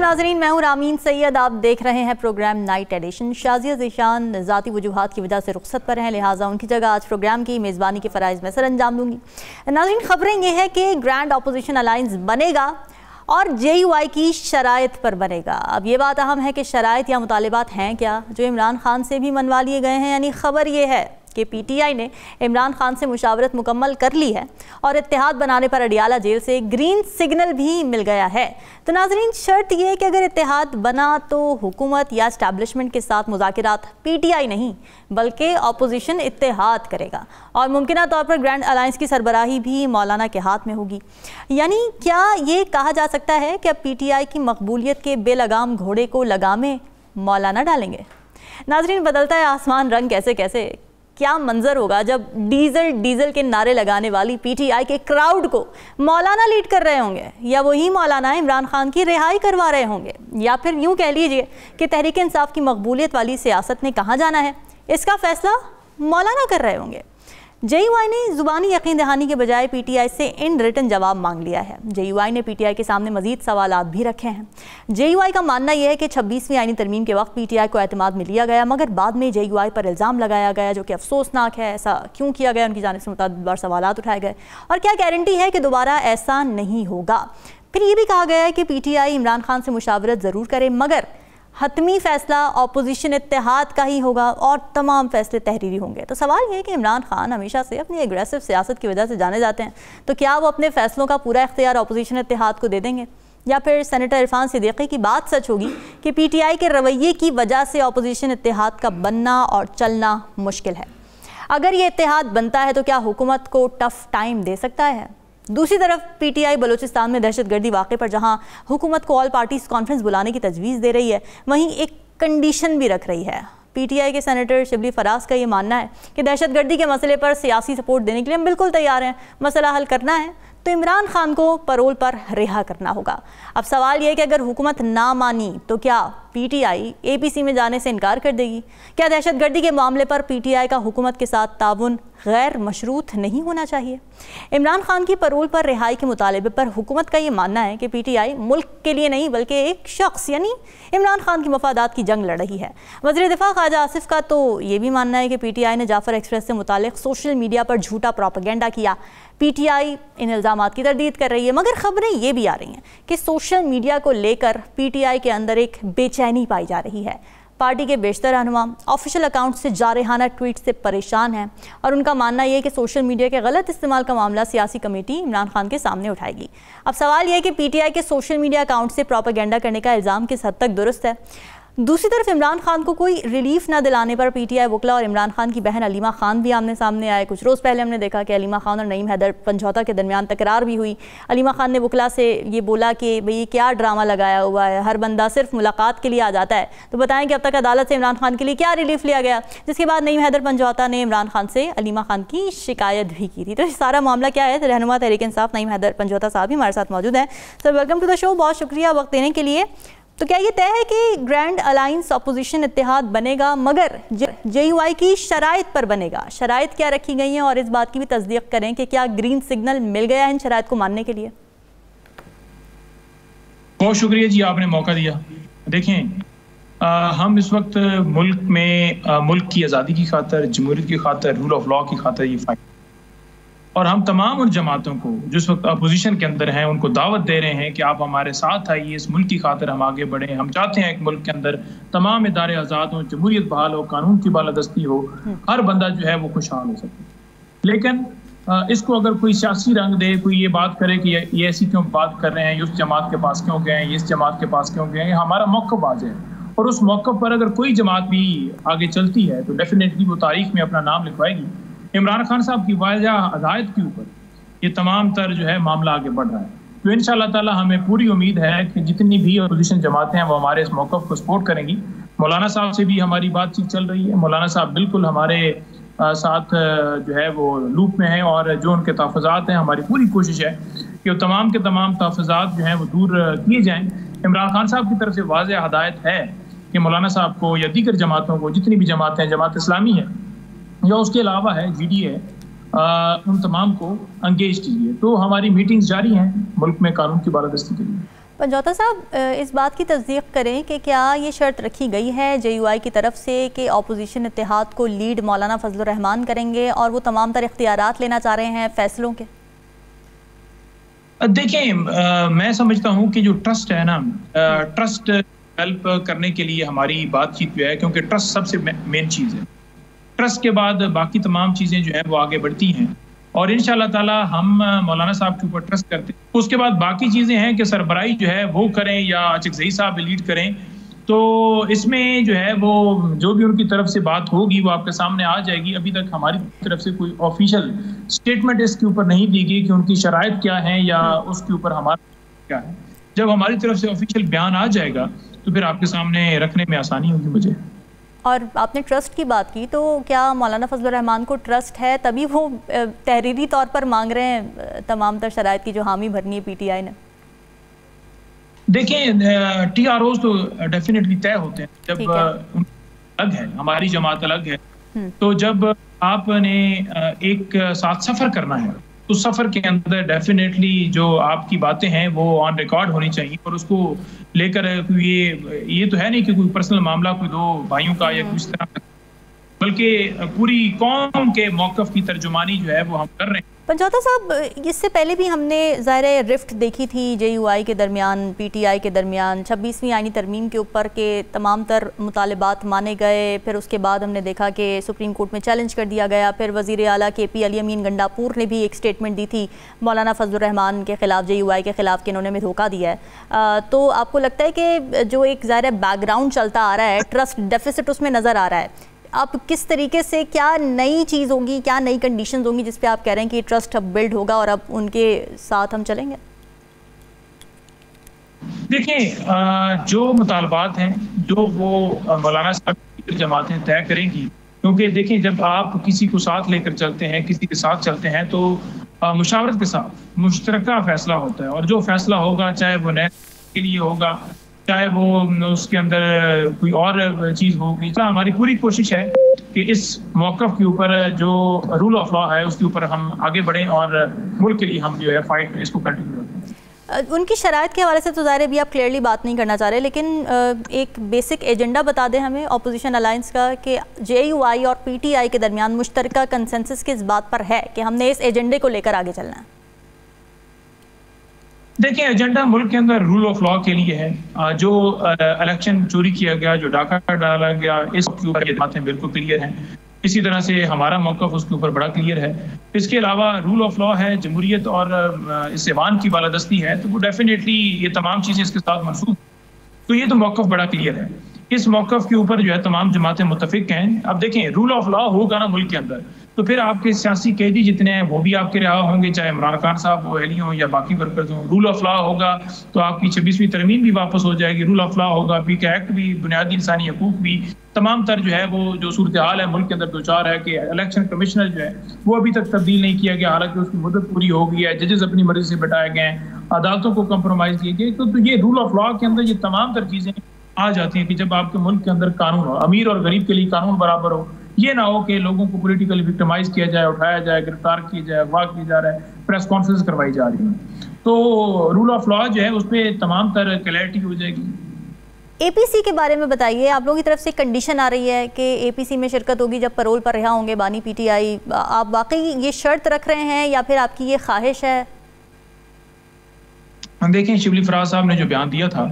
नाजरीन, मैं हूं रामीन सैयद। आप देख रहे हैं program night edition. Shazia Zeeshan ज़ाती वजूहात की वजह से रुखसत पर हैं, लिहाजा उनकी जगह आज प्रोग्राम की मेज़बानी के फ़राइज़ में सर अंजाम लूँगी। नाजरीन, खबरें ये हैं कि ग्रैंड अपोजिशन अलायंस बनेगा और JUI की शराइत पर बनेगा। अब ये बात अहम है कि शराइत या मुतालिबात हैं क्या जो इमरान खान से भी मनवा लिए गए हैं। यानी खबर ये है कि PTI ने इमरान खान से मुशावरत मुकम्मल कर ली है और इत्तेहाद बनाने पर अडियाला जेल से ग्रीन सिग्नल भी मिल गया है। तो नाजरीन, शर्त यह है कि अगर इत्तेहाद बना तो हुकूमत या एस्टैब्लिशमेंट के साथ मुज़ाकिरात PTI नहीं बल्कि अपोजिशन इत्तेहाद करेगा और मुमकिना तौर पर ग्रैंड अलायंस की सरबराही भी मौलाना के हाथ में होगी। यानी क्या ये कहा जा सकता है कि अब PTI की मकबूलियत के बेलगाम घोड़े को लगामे मौलाना डालेंगे? नाजरीन, बदलता है आसमान रंग कैसे कैसे। क्या मंजर होगा जब डीजल डीजल के नारे लगाने वाली PTI के क्राउड को मौलाना लीड कर रहे होंगे, या वही मौलाना इमरान खान की रिहाई करवा रहे होंगे, या फिर यूं कह लीजिए कि तहरीक इंसाफ की मकबूलियत वाली सियासत ने कहाँ जाना है इसका फैसला मौलाना कर रहे होंगे। JUI ने ज़ुबानी यकीन दहानी के बजाय PTI से इन रिटन जवाब मांग लिया है। JUI ने PTI के सामने मजीद सवालात भी रखे हैं। JUI का मानना यह है कि 26वीं आईनी तरमीम के वक्त PTI को एतमाद में लिया गया, मगर बाद में JUI पर इल्ज़ाम लगाया गया जो कि अफसोसनाक है। ऐसा क्यों किया गया, उनकी जानिब से मुतअद्दिद सवालात उठाए गए और क्या गारंटी है कि दोबारा ऐसा नहीं होगा। फिर ये भी कहा गया है कि PTI इमरान खान से मुशावरत ज़रूर करे मगर हतमी फैसला अपोजिशन इत्तेहाद का ही होगा और तमाम फैसले तहरीरी होंगे। तो सवाल यह है कि इमरान खान हमेशा से अपनी एग्रेसिव सियासत की वजह से जाने जाते हैं, तो क्या वो अपने फैसलों का पूरा इख्तियार अपोजिशन इत्तेहाद को दे देंगे, या फिर सेनेटर इरफान सिद्दीकी की बात सच होगी कि PTI के रवैये की वजह से अपोजिशन इत्तेहाद का बनना और चलना मुश्किल है। अगर ये इत्तेहाद बनता है तो क्या हुकूमत को टफ टाइम दे सकता है? दूसरी तरफ PTI बलूचिस्तान में दहशतगर्दी वाक़े पर जहां हुकूमत को ऑल पार्टीज कॉन्फ्रेंस बुलाने की तजवीज़ दे रही है, वहीं एक कंडीशन भी रख रही है। PTI के सेनेटर शिबली फराज का ये मानना है कि दहशतगर्दी के मसले पर सियासी सपोर्ट देने के लिए हम बिल्कुल तैयार हैं, मसला हल करना है तो इमरान खान को परोल पर रिहा करना होगा। अब सवाल यह है कि अगर हुकूमत ना मानी तो क्या PTI APC में जाने से इनकार कर देगी? क्या दहशतगर्दी के मामले पर PTI का हुकूमत के साथ ताउन गैर मशरूत नहीं होना चाहिए? इमरान खान की परोल पर रिहाई के मुतालबे पर हुकूमत का ये मानना है कि PTI मुल्क के लिए नहीं बल्कि एक शख्स यानी इमरान खान की मफादात की जंग लड़ रही है। वज़ीर दिफा ख्वाजा आसिफ का तो ये भी मानना है कि PTI ने जाफर एक्सप्रेस से मुतालिक सोशल मीडिया पर झूठा प्रोपेगेंडा किया। PTI इन इल्ज़ामात की तरदीद कर रही है, मगर खबरें ये भी आ रही हैं कि सोशल मीडिया को लेकर PTI के अंदर एक बेचैनी पाई जा रही है। पार्टी के बेशतर रहनुमा ऑफिशियल अकाउंट से जारहाना ट्वीट से परेशान हैं और उनका मानना यह है कि सोशल मीडिया के गलत इस्तेमाल का मामला सियासी कमेटी इमरान खान के सामने उठाएगी। अब सवाल यह है कि PTI के सोशल मीडिया अकाउंट से प्रोपेगेंडा करने का इल्ज़ाम किस हद तक दुरुस्त है। दूसरी तरफ इमरान खान को कोई रिलीफ ना दिलाने पर PTI वकला और इमरान खान की बहन अलीमा खान भी आमने सामने आए। कुछ रोज़ पहले हमने देखा कि अलीमा खान और नईम हैदर पंजौता के दरमियान तकरार भी हुई। अलीमा खान ने वकला से ये बोला कि भाई क्या ड्रामा लगाया हुआ है, हर बंदा सिर्फ मुलाकात के लिए आ जाता है, तो बताएं कि अब तक अदालत से इमरान खान के लिए क्या रिलीफ लिया गया। जिसके बाद नईम हैदर पंजौता ने इमरान खान से अलीमा खान की शिकायत भी की थी। तो सारा मामला क्या है, रहनुमा तहरीक इंसाफ नईम हैदर पंजौता साहब भी हमारे साथ मौजूद हैं। Sir, welcome to the show, बहुत शुक्रिया वक्त देने के लिए। तो क्या ये तय है कि ग्रैंड अलायंस अपोजिशन इत्तेहाद बनेगा मगर JUI की शराइत पर बनेगा? शराइत क्या रखी गई हैं और इस बात की भी तस्दीक करें कि क्या ग्रीन सिग्नल मिल गया है इन शराइत को मानने के लिए? बहुत शुक्रिया जी, आपने मौका दिया। देखें, हम इस वक्त मुल्क में मुल्क की आज़ादी की खातर, जमहूरियत की खातर, रूल ऑफ लॉ की खातर ये फाइट, और हम तमाम उन जमातों को जो इस वक्त अपोजिशन के अंदर हैं उनको दावत दे रहे हैं कि आप हमारे साथ आइए, इस मुल्क की खातिर हम आगे बढ़ें। हम चाहते हैं एक मुल्क के अंदर तमाम इदारे आज़ाद हों, जमहूरियत बहाल हो, कानून की बालादस्ती हो, हर बंदा जो है वो खुशहाल हो सके। लेकिन इसको अगर कोई सियासी रंग दे, कोई ये बात करे कि ये ऐसी क्यों बात कर रहे हैं, उस जमात के पास क्यों गए, इस जमात के पास क्यों गए, हमारा मौक़िफ़ वाज़ेह है और उस मौक़िफ़ पर अगर कोई जमात भी आगे चलती है तो डेफिनेटली वो तारीख में अपना नाम लिखवाएगी। इमरान खान साहब की वाज़ेह हदायत के ऊपर ये तमाम तर जो है मामला आगे बढ़ रहा है। तो इंशाअल्लाह ताला हमें पूरी उम्मीद है कि जितनी भी अपोजिशन जमातें हैं वो हमारे इस मौक़िफ़ को सपोर्ट करेंगी। मौलाना साहब से भी हमारी बातचीत चल रही है। मौलाना साहब बिल्कुल हमारे साथ जो है वो लूप में हैं और जो उनके तहफ़्फ़ुज़ात हैं, हमारी पूरी कोशिश है कि वो तमाम के तमाम तहफ़्फ़ुज़ात जो हैं वो दूर किए जाएँ। इमरान खान साहब की तरफ से वाज़ेह हदायत है कि मौलाना साहब को या दीगर जमातों को, जितनी भी जमातें हैं, जमात इस्लामी है या उसके अलावा है GDA है, उन तमाम को एंगेज कीजिए। तो हमारी मीटिंग्स जारी हैं मुल्क में कानून की बालादस्ती के लिए। पंजौता साहब, इस बात की तस्दीक करें कि क्या ये शर्त रखी गई है JUI की तरफ से कि अपोजिशन इत्तेहाद को लीड मौलाना फजलुर रहमान करेंगे और वो तमाम तर इख्तियारात लेना चाह रहे हैं फैसलों के? देखिए, मैं समझता हूँ कि जो ट्रस्ट है ना, ट्रस्ट हेल्प करने के लिए हमारी बातचीत जो है, क्योंकि ट्रस्ट सबसे मेन चीज़ है। ट्रस्ट के बाद बाकी तमाम चीज़ें जो है वो आगे बढ़ती हैं और इंशाअल्लाह ताला हम मौलाना साहब के ऊपर ट्रस्ट करते हैं। उसके बाद बाकी चीज़ें हैं कि सरबराही जो है वो करें या चकज़ई साहब लीड करें, तो इसमें जो है वो जो भी उनकी तरफ से बात होगी वो आपके सामने आ जाएगी। अभी तक हमारी तरफ से कोई ऑफिशियल स्टेटमेंट इसके ऊपर नहीं दी गई कि उनकी शराइत क्या है या उसके ऊपर हमारा क्या है। जब हमारी तरफ से ऑफिशियल बयान आ जाएगा तो फिर आपके सामने रखने में आसानी होगी मुझे। और आपने ट्रस्ट की बात की, तो क्या मौलाना फजलुर रहमान को ट्रस्ट है तभी वो तहरीरी तौर पर मांग रहे हैं तमाम तर शराइत की जो हामी भरनी है PTI ने? देखिए, TROs तो डेफिनेटली तय होते हैं जब अलग है, हमारी जमात अलग है, तो जब आपने एक साथ सफ़र करना है तो सफ़र के अंदर डेफिनेटली जो आपकी बातें हैं वो ऑन रिकॉर्ड होनी चाहिए और उसको लेकर ये तो है नहीं कि कोई पर्सनल मामला कोई दो भाइयों का या किस तरह, बल्कि पूरी कौम के मौक़िफ़ की तर्जुमानी जो है वो हम कर रहे हैं। पंजौता साहब, इससे पहले भी हमने ज़ाहिर रिफ्ट देखी थी JUI के दरमियान PTI के दरमियान 26वीं आईनी तरमीम के ऊपर के तमाम तर मुतालिबात माने गए। फिर उसके बाद हमने देखा कि सुप्रीम कोर्ट में चैलेंज कर दिया गया। फिर वज़ीर आला KP अली अमीन गंडापुर ने भी एक स्टेटमेंट दी थी मौलाना फजलुर रहमान के ख़िलाफ़, JUI के ख़िलाफ़ कि इन्होंने में धोखा दिया है। तो आपको लगता है कि जो एक ज़ाहिर बैकग्राउंड चलता आ रहा है, ट्रस्ट डेफिसिट उसमें नज़र आ रहा है, अब किस तरीके से क्या नई चीज़ होगी, क्या नई कंडीशंस होंगी जिस पे आप कह रहे हैं कि ट्रस्ट अब बिल्ड होगा और अब उनके साथ हम चलेंगे? देखिए, जो मुतालबात हैं जो वो मौलाना साहब की जमातें तय करेंगी, क्योंकि देखिए जब आप किसी को साथ लेकर चलते हैं, किसी के साथ चलते हैं तो मुशावरत के साथ मुश्तरका फैसला होता है और जो फैसला होगा चाहे वो नए के लिए होगा चाहे वो उसके अंदर कोई और चीज़ होगी। तो हमारी पूरी कोशिश है कि इस मौक़िफ़ के ऊपर जो रूल ऑफ लॉ है उसके ऊपर हम आगे बढ़ें और मुल्क के लिए हम जो है फाइट इसको कंटिन्यू रखें। उनकी शराइत के हवाले से तो ज़ाहिर भी आप क्लियरली बात नहीं करना चाह रहे, लेकिन एक बेसिक एजेंडा बता दें हमें अपोजिशन अलायंस का कि JUI और PTI के दरमियान मुश्तरका कंसेंसस किस बात पर है कि हमने इस एजेंडे को लेकर आगे चलना है? देखिए, एजेंडा मुल्क के अंदर रूल ऑफ लॉ के लिए है। जो इलेक्शन चोरी किया गया, जो डाका डाला गया, इसके ऊपर ये बातें बिल्कुल क्लियर हैं। इसी तरह से हमारा मौक़िफ़ उसके ऊपर बड़ा क्लियर है। इसके अलावा रूल ऑफ लॉ है, जमहूरियत और इस ऐवान की बालादस्ती है, तो वो डेफिनेटली ये तमाम चीज़ें इसके साथ मनसूब, तो ये तो मौक़िफ़ बड़ा क्लियर है। इस मौक़िफ़ के ऊपर जो है तमाम जमातें मुत्तफ़िक़ हैं। अब देखें, रूल ऑफ लॉ होगा ना मुल्क के अंदर, तो फिर आपके सियासी कैदी जितने हैं वो भी आपके रिहा होंगे, चाहे इमरान खान साहब वो एहली हों या बाकी वर्कर्स हों। रूल ऑफ लॉ होगा तो आपकी 26वीं तरमीम भी वापस हो जाएगी। रूल ऑफ लॉ होगा, PK एक्ट भी, बुनियादी इंसानी हकूक़ भी, तमाम तर जो है वो जो सूरत हाल है मुल्क के अंदर दो चार है कि इलेक्शन कमिश्नर जो है वो अभी तक तब्दील नहीं किया गया, हालांकि उसकी मुद्दत पूरी हो गई है, जजेस अपनी मर्जी से बैठाए गए हैं, अदालतों को कंप्रोमाइज़ किए गए। तो ये रूल ऑफ लॉ के अंदर ये तमाम तर चीज़ें आ जाती हैं कि जब आपके मुल्क के अंदर कानून हो, अमीर और गरीब के लिए कानून बराबर हो, ये ना हो कि लोगों को पॉलिटिकली विक्टिमाइज किया जाए, उठाया जाए, गिरफ्तार किया जाए, अगवा किया जा रहा है, प्रेस कॉन्फ्रेंस करवाई जा रही है। तो रूल ऑफ लॉ जो है उस पर तमाम तरह क्लैरिटी हो जाएगी। APC के बारे में बताइए, आप लोगों की तरफ से कंडीशन आ रही है कि APC में शिरकत होगी जब परोल पर रिहा होंगे बानी PTI, आप वाकई ये शर्त रख रहे हैं या फिर आपकी ये ख्वाहिश है? देखें, शिबली फराज साहब ने जो बयान दिया था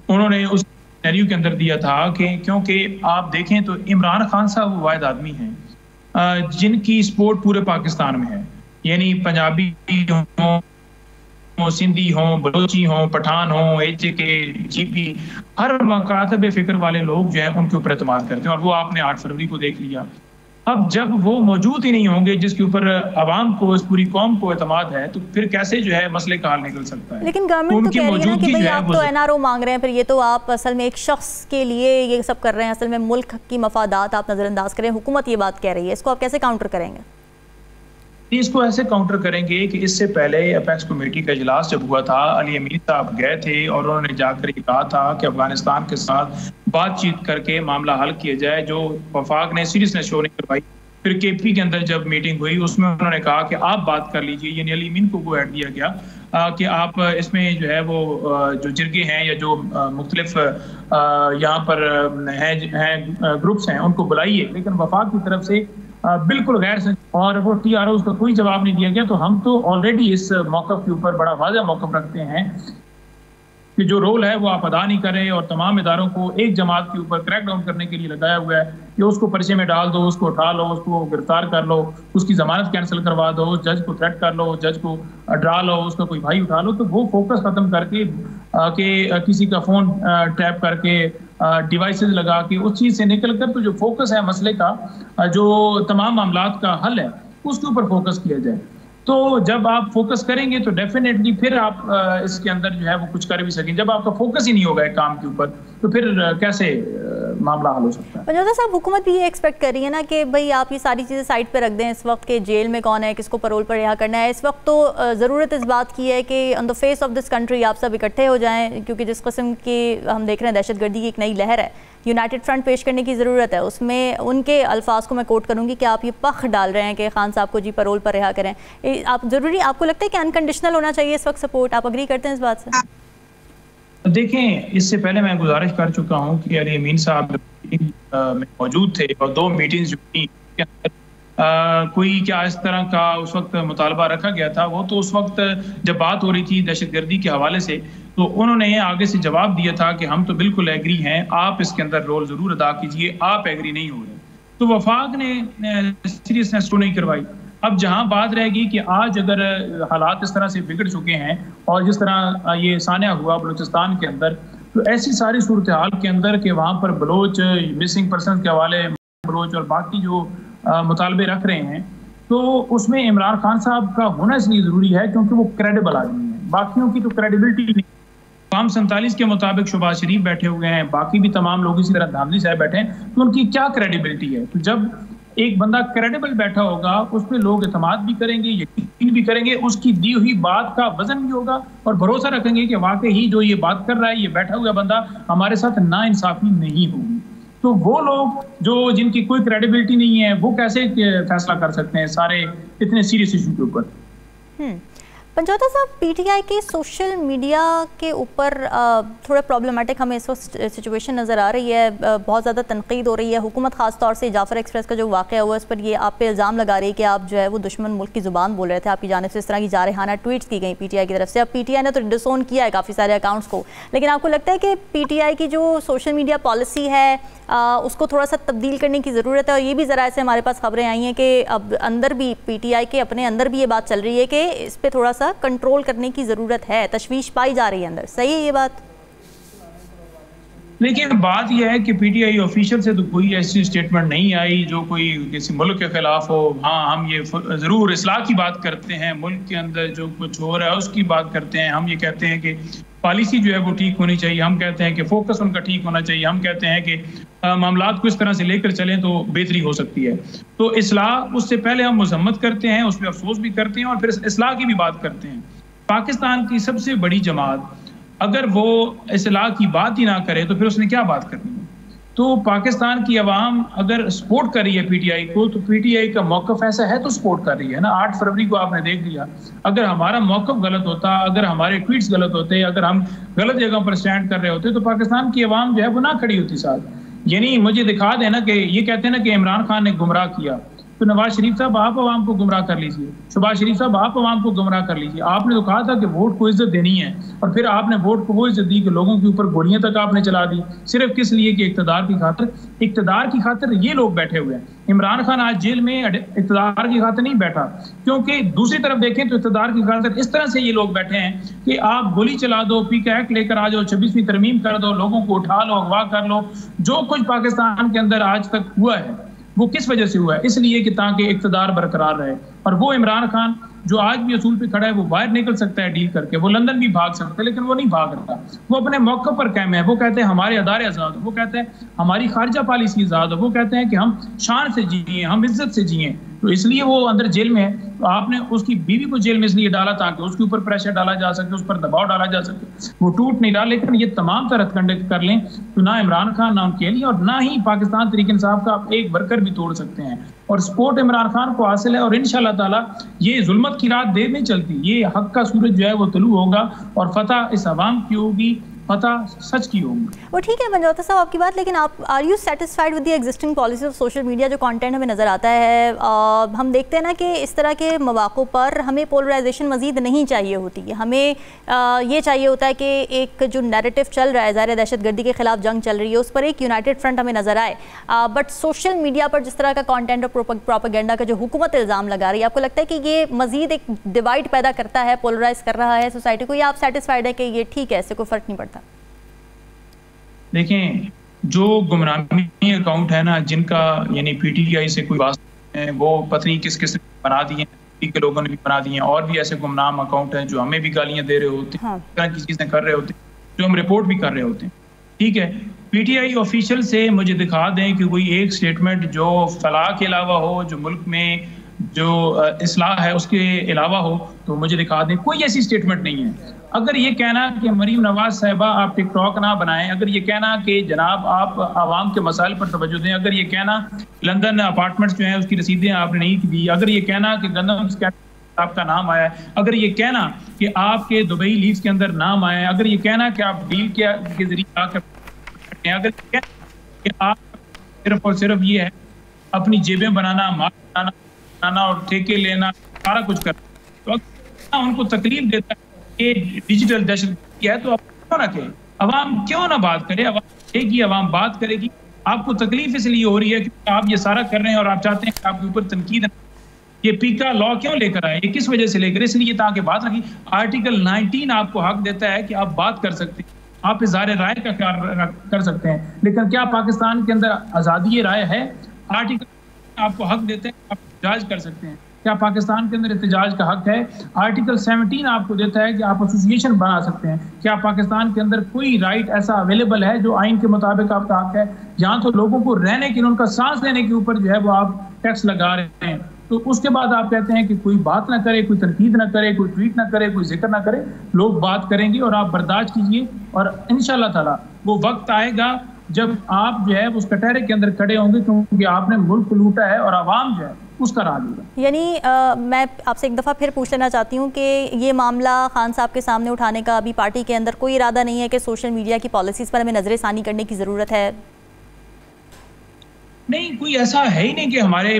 उन्होंने उस सिनेरियो के अंदर दिया था कि क्योंकि आप देखें तो इमरान खान साहब वो वाहिद आदमी हैं जिनकी सपोर्ट पूरे पाकिस्तान में है, यानी पंजाबी हों, सिंधी हों, बलोची हों, पठान हों, HJK, GP, हर मकातब फ़िक्र वाले लोग जो है उनके ऊपर एतमाद करते हैं और वो आपने 8 फरवरी को देख लिया। अब जब वो मौजूद ही नहीं होंगे जिसके ऊपर अवाम को, इस पूरी कौम को एतमाद है, तो फिर कैसे जो है मसले का हल निकल सकता है? लेकिन गवर्नमेंट तो कह रही है ना कि भाई आप तो NRO मांग रहे हैं, फिर ये तो आप असल में एक शख्स के लिए ये सब कर रहे हैं, असल में मुल्क की मफादात आप नज़रअंदाज करें, हुकूमत ये बात कह रही है, इसको आप कैसे काउंटर करेंगे? इसको ऐसे काउंटर करेंगे कि इससे पहले अपेक्स कमेटी का इजलास जब हुआ था, अली अमीन साहब गए थे और उन्होंने जाकर ये कहा था कि अफगानिस्तान के साथ बातचीत करके मामला हल किया जाए। जो वफाक ने सीरियसनेस शो नहीं करवाई, फिर केपी के अंदर जब मीटिंग हुई उसमें उन्होंने कहा कि आप बात कर लीजिए, यानी अली अमीन को गो हेड दिया गया कि आप इसमें जो है वो जो जिरगे हैं या जो मुख्तलिफ यहाँ पर हैं ग्रुप्स हैं उनको बुलाइए, लेकिन वफाक की तरफ से बिल्कुल गैर और वो TROs का कोई जवाब नहीं दिया गया। तो हम तो ऑलरेडी इस मौक़िफ़ के ऊपर बड़ा वाज़ेह मौक़िफ़ रखते हैं कि जो रोल है वो आप अदा नहीं करें और तमाम इदारों को एक जमात के ऊपर क्रैक डाउन करने के लिए लगाया हुआ है कि उसको पर्चे में डाल दो, उसको उठा लो, उसको गिरफ्तार कर लो, उसकी जमानत कैंसिल करवा दो, जज को थ्रेट कर लो, जज को डरा लो, उसका कोई भाई उठा लो। तो वो फोकस खत्म करके कि किसी का फ़ोन टैप करके डिवाइसेस लगा के उस चीज़ से निकल कर तो जो फोकस है मसले का, जो तमाम मामलात का हल है उसके ऊपर फोकस किया जाए। तो जब आप फोकस करेंगे तो डेफिनेटली फिर आप इसके अंदर जो है वो कुछ कर भी सकेंगे। जब आपका फोकस ही नहीं होगा एक काम के ऊपर तो फिर कैसे मामला हल हो सकता है। पंजौता साहब, हुकूमत भी ये एक्सपेक्ट कर रही है ना कि भाई आप ये सारी चीज़ें साइड पे रख दें इस वक्त के जेल में कौन है, किसको परोल पर रिहा करना है। इस वक्त तो ज़रूरत इस बात की है कि on the face of this country आप सब इकट्ठे हो जाएं, क्योंकि जिस किस्म की हम देख रहे हैं दहशतगर्दी की एक नई लहर है, यूनाइटेड फ्रंट पेश करने की ज़रूरत है। उसमें उनके अल्फाज को मैं कोट करूँगी कि आप ये पख डाल रहे हैं कि खान साहब को जी परोल पर रिहा करें। आप ज़रूरी आपको लगता है कि अनकंडीशनल होना चाहिए इस वक्त सपोर्ट? आप अग्री करते हैं इस बात से? देखें, इससे पहले मैं गुजारिश कर चुका हूँ कि अली अमीन साहब में मौजूद थे और 2 मीटिंग्स जो थी कोई क्या इस तरह का उस वक्त मुतालबा रखा गया था। वो तो उस वक्त जब बात हो रही थी दहशतगर्दी के हवाले से तो उन्होंने आगे से जवाब दिया था कि हम तो बिल्कुल एग्री हैं, आप इसके अंदर रोल ज़रूर अदा कीजिए, आप एग्री नहीं हो रहे। तो वफाक ने सीरियसनेस तो नहीं करवाई। अब जहां बात रहेगी कि आज अगर हालात इस तरह से बिगड़ चुके हैं और जिस तरह ये सानिया हुआ बलूचिस्तान के अंदर, तो ऐसी सारी सूरत हाल के अंदर कि वहाँ पर बलोच मिसिंग पर्सन के हवाले बलोच और बाकी जो मुतालबे रख रहे हैं, तो उसमें इमरान खान साहब का होना इसलिए ज़रूरी है क्योंकि वो क्रेडिबल आदमी है। बाकियों की तो क्रेडिबिलिटी नहीं। काम 47 के मुताबिक शहबाज शरीफ बैठे हुए हैं, बाकी भी तमाम लोग इसी तरह धामली साहब बैठे हैं, तो उनकी क्या क्रेडिबिलिटी है? तो जब एक बंदा क्रेडिबल बैठा होगा उस पर लोग एतमाद भी करेंगे, यकीन भी करेंगे, उसकी दी हुई बात का वजन भी होगा और भरोसा रखेंगे कि वाकई ही जो ये बात कर रहा है, ये बैठा हुआ बंदा हमारे साथ नाइंसाफी नहीं होगी। तो वो लोग जो जिनकी कोई क्रेडिबिलिटी नहीं है वो कैसे फैसला कर सकते हैं सारे इतने सीरियस इशू के ऊपर? पंजौता साहब, पीटीआई के सोशल मीडिया के ऊपर थोड़ा प्रॉब्लमेटिक हमें इस वक्त सिचुएशन नज़र आ रही है। बहुत ज़्यादा तनकीद हो रही है। हुकूमत ख़ास तौर से जाफ़र एक्सप्रेस का जो वाक़या हुआ इस पर ये आप पे इल्ज़ाम लगा रही है कि आप जो है वो दुश्मन मुल्क की ज़ुबान बोल रहे थे। आपकी जानिब से इस तरह की जारहाना ट्वीट्स की गई पीटीआई की तरफ से। अब पीटीआई ने तो डिसोन किया है काफ़ी सारे अकाउंट्स को, लेकिन आपको लगता है कि पीटीआई की जो सोशल मीडिया पॉलिसी है उसको थोड़ा सा तब्दील करने की ज़रूरत है? और ये भी ज़रा से हमारे पास खबरें आई हैं कि अब अंदर भी पीटीआई के अपने अंदर भी ये बात चल रही है कि इस पर थोड़ा सा कंट्रोल करने की ज़रूरत है, तशवीश पाई जा रही है अंदर। सही है ये बात? देखिए, बात यह है कि पीटीआई ऑफिशियल से तो कोई ऐसी स्टेटमेंट नहीं आई जो कोई किसी मुल्क के खिलाफ हो। हाँ, हम ये ज़रूर इस्लाह की बात करते हैं, मुल्क के अंदर जो कुछ हो रहा है उसकी बात करते हैं। हम ये कहते हैं कि पॉलिसी जो है वो ठीक होनी चाहिए, हम कहते हैं कि फोकस उनका ठीक होना चाहिए, हम कहते हैं कि मामलात को इस तरह से लेकर चलें तो बेहतरी हो सकती है। तो इस्लाह उससे पहले हम मजम्मत करते हैं, उस पर अफसोस भी करते हैं और फिर इस्लाह की भी बात करते हैं। पाकिस्तान की सबसे बड़ी जमात अगर वो इस्लाह की बात ही ना करे तो फिर उसने क्या बात करनी है? तो पाकिस्तान की अवाम अगर सपोर्ट कर रही है पीटीआई को, तो पीटीआई का मौक़िफ़ ऐसा है तो सपोर्ट कर रही है ना। 8 फरवरी को आपने देख लिया, अगर हमारा मौक़िफ़ गलत होता, अगर हमारे ट्वीट्स गलत होते, अगर हम गलत जगह पर स्टैंड कर रहे होते तो पाकिस्तान की अवाम जो है वो ना खड़ी होती साथ। यानी मुझे दिखा देना कि ये कहते हैं ना कि इमरान खान ने गुमराह किया, तो नवाज शरीफ साहब आप अवाम को गुमराह कर लीजिए, शहबाज शरीफ साहब आप अवाम को गुमराह कर लीजिए। आपने तो कहा था कि वोट को इज्जत देनी है और फिर आपने वोट को वो इज्जत दी कि लोगों के ऊपर गोलियां तक आपने चला दी, सिर्फ किस लिए कि इक़्तिदार की खातिर। इक़्तिदार की खातिर ये लोग बैठे हुए हैं। इमरान खान आज जेल में इक़्तिदार की खातिर नहीं बैठा, क्योंकि दूसरी तरफ देखें तो इक़्तिदार की खातिर इस तरह से ये लोग बैठे हैं कि आप गोली चला दो, पीके एक्ट लेकर आ जाओ, 26वीं तरमीम कर दो, लोगों को उठा लो, अगवा कर लो। जो कुछ पाकिस्तान के अंदर आज तक हुआ है वो किस वजह से हुआ है? इसलिए कि ताकि इक़्तिदार बरकरार रहे। और वो इमरान खान जो आज भी असूल पे खड़ा है, वो बाहर निकल सकता है डील करके, वो लंदन भी भाग सकता है, लेकिन वो नहीं भाग रहा। वो अपने मौके पर कायम है। वो कहते हैं हमारे अदारे आज़ाद हो, वो कहते हैं हमारी खारजा पॉलिसी आज़ाद हो, वो कहते हैं कि हम शान से जिए, हम इज्जत से जिए। तो इसलिए वो अंदर जेल में है। तो आपने उसकी बीवी को जेल में इसलिए डाला ताकि उसके ऊपर प्रेशर डाला जा सके, उस पर दबाव डाला जा सके। वो टूट नहीं रहा, लेकिन ये तमाम तरह हथकंडे कर लें तो ना इमरान खान, ना उनके लिए, और ना ही पाकिस्तान तहरीक इंसाफ का एक वर्कर भी तोड़ सकते हैं। और सपोर्ट इमरान खान को हासिल है, और इंशाल्लाह ताला ये जुल्मत की रात देर नहीं चलती, ये हक का सूरज जो है वो तुलू होगा और फतह इस अवाम की होगी, पता सच की होगी। वो ठीक है मंजौता साहब आपकी बात, लेकिन आप are you satisfied with the existing policy of social media? जो कंटेंट हमें नज़र आता है, हम देखते हैं ना कि इस तरह के मौक़ों पर हमें पोलराइजेशन मज़ीद नहीं चाहिए होती है। हमें ये चाहिए होता है कि एक जो नैरेटिव चल रहा है, ज़ाहिर दहशतगर्दी के खिलाफ जंग चल रही है, उस पर एक यूनाइटेड फ्रंट हमें नज़र आए। बट सोशल मीडिया पर जिस तरह का कॉन्टेंट और प्रोपेगेंडा का जो हुकूमत इल्ज़ाम लगा रही है, आपको लगता है कि ये मज़ीद एक डिवाइड पैदा करता है, पोलराइज कर रहा है सोसाइटी को, या आप सेटिस्फाइड है कि ये ठीक है, इससे कोई फ़र्क नहीं पड़ता? देखें, जो गुमनामी अकाउंट है ना, जिनका यानी पीटीआई से कोई वास्ता है, वो पता नहीं किस किस बना दिए के लोगों ने भी बना दिए, और भी ऐसे गुमनाम अकाउंट हैं जो हमें भी गालियां दे रहे होते हैं, तरह की चीजें कर रहे होते हैं, जो हम रिपोर्ट भी कर रहे होते हैं। ठीक है, पीटीआई ऑफिशियल से मुझे दिखा दें कि कोई एक स्टेटमेंट जो फलाह के अलावा हो, जो मुल्क में जो इस्लाह है उसके अलावा हो, तो मुझे दिखा दें। कोई ऐसी स्टेटमेंट नहीं है। अगर ये कहना कि मरीम नवाज साहिबा आप टिकटॉक ना बनाएं, अगर ये कहना कि जनाब आप आवाम के मसाइल पर तवज्जो दें, अगर ये कहना लंदन अपार्टमेंट्स जो हैं उसकी रसीदें आपने नहीं दी, अगर ये कहना कि गंदम आपका नाम आया है, अगर ये कहना कि आपके दुबई लीव्स के अंदर नाम आया है, अगर ये कहना कि आप डील के जरिए आकर, अगर कि आप सिर्फ और सिर्फ ये है अपनी जेबें बनाना, माल बनाना और ठेके लेना, सारा कुछ करना, तो उनको तकलीफ देता है कि डिजिटल दहशत है, तो आप क्यों ना कहें, अवाम क्यों ना बात करे, अवाम बात करेगी। आपको तकलीफ इसलिए हो रही है क्योंकि आप ये सारा कर रहे हैं और आप चाहते हैं कि आपके ऊपर तनकीद। ये पीका लॉ क्यों लेकर आए, ये किस वजह से लेकर, इसलिए ताकि बात रखी। आर्टिकल 19 आपको हक देता है कि आप बात कर सकते हैं, आप इज़हार राय का कर सकते हैं, लेकिन क्या पाकिस्तान के अंदर आज़ादी राय है? आर्टिकल आपको हक देते हैं आप एहतजाज कर सकते हैं, क्या पाकिस्तान के अंदर एहतजाज का हक है? आर्टिकल 17 आपको देता है कि आप एसोसिएशन बना सकते हैं। क्या पाकिस्तान के अंदर कोई राइट ऐसा अवेलेबल है जो आइन के मुताबिक आपका हक है? यहाँ तो लोगों को रहने के, उनका सांस लेने के ऊपर जो है वो आप टैक्स लगा रहे हैं। तो उसके बाद आप कहते हैं कि कोई बात ना करे, कोई तनकीद ना करे, कोई ट्वीट ना करे, कोई जिक्र ना करे। लोग बात करेंगे और आप बर्दाश्त कीजिए, और इंशाल्लाह ताला वो वक्त आएगा जब आप जो है उस कटहरे के अंदर खड़े होंगे, क्योंकि आपने मुल्क को लूटा है और आवाम जो है उसका राज होगा। यानी मैं आपसे एक दफ़ा फिर पूछ लेना चाहती हूँ कि ये मामला खान साहब के सामने उठाने का अभी पार्टी के अंदर कोई इरादा नहीं है कि सोशल मीडिया की पॉलिसीज़ पर हमें नज़रसानी करने की ज़रूरत है? नहीं, कोई ऐसा है ही नहीं कि हमारे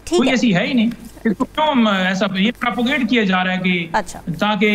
कोई ऐसी है ही नहीं। इसको क्यों ऐसा ये प्रोपोगेट किया जा रहा है कि अच्छा, ताकि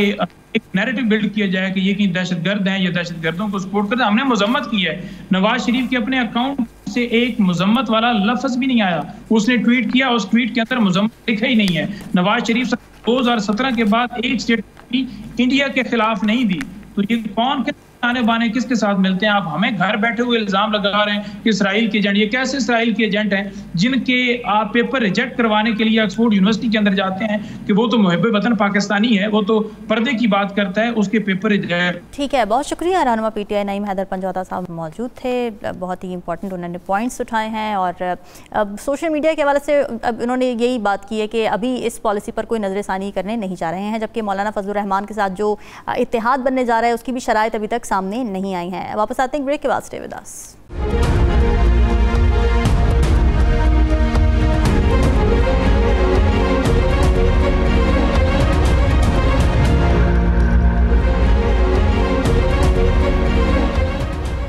एक नैरेटिव बिल्ड किया जाए कि ये कहीं दहशतगर्द हैं या दहशतगर्दों को सपोर्ट करते हैं। हमने मजम्मत की है, नवाज शरीफ के अपने अकाउंट से एक मजम्मत वाला लफ्ज भी नहीं आया। उसने ट्वीट किया, उस ट्वीट के अंदर मजम्मत लिखा ही नहीं है। नवाज शरीफ 2017 के बाद एक स्टेटमेंट इंडिया के खिलाफ नहीं दी, तो ये कौन के आने बाने किसके साथ मिलते हैं? आप हमें घर बैठे हुए इल्जाम लगा रहे हैं कि इसराइल के एजेंट। ये कैसे इसराइल के एजेंट हैं जिनके आप पेपर रिजेक्ट करवाने के लिए ऑक्सफोर्ड यूनिवर्सिटी के अंदर जाते हैं कि वो तो मुहब्बे वतन पाकिस्तानी है, वो तो पर्दे की बात करता है, उसके पेपर रिजेक्ट। ठीक है, बहुत शुक्रिया। रहनुमा पीटीआई नईम हैदर पंजौता साहब मौजूद थे, बहुत ही इंपॉर्टेंट उन्होंने पॉइंट्स उठाए हैं। और अब सोशल मीडिया के हवाले से अब उन्होंने यही बात की है कि अभी इस पॉलिसी पर कोई नज़रसानी करने नहीं जा रहे हैं, जबकि मौलाना फजलुर रहमान के साथ जो इत्तेहाद बनने जा रहा है उसकी भी शराइत अभी तक सामने नहीं आई हैं। वापस आते हैं ब्रेक के बाद, stay with us.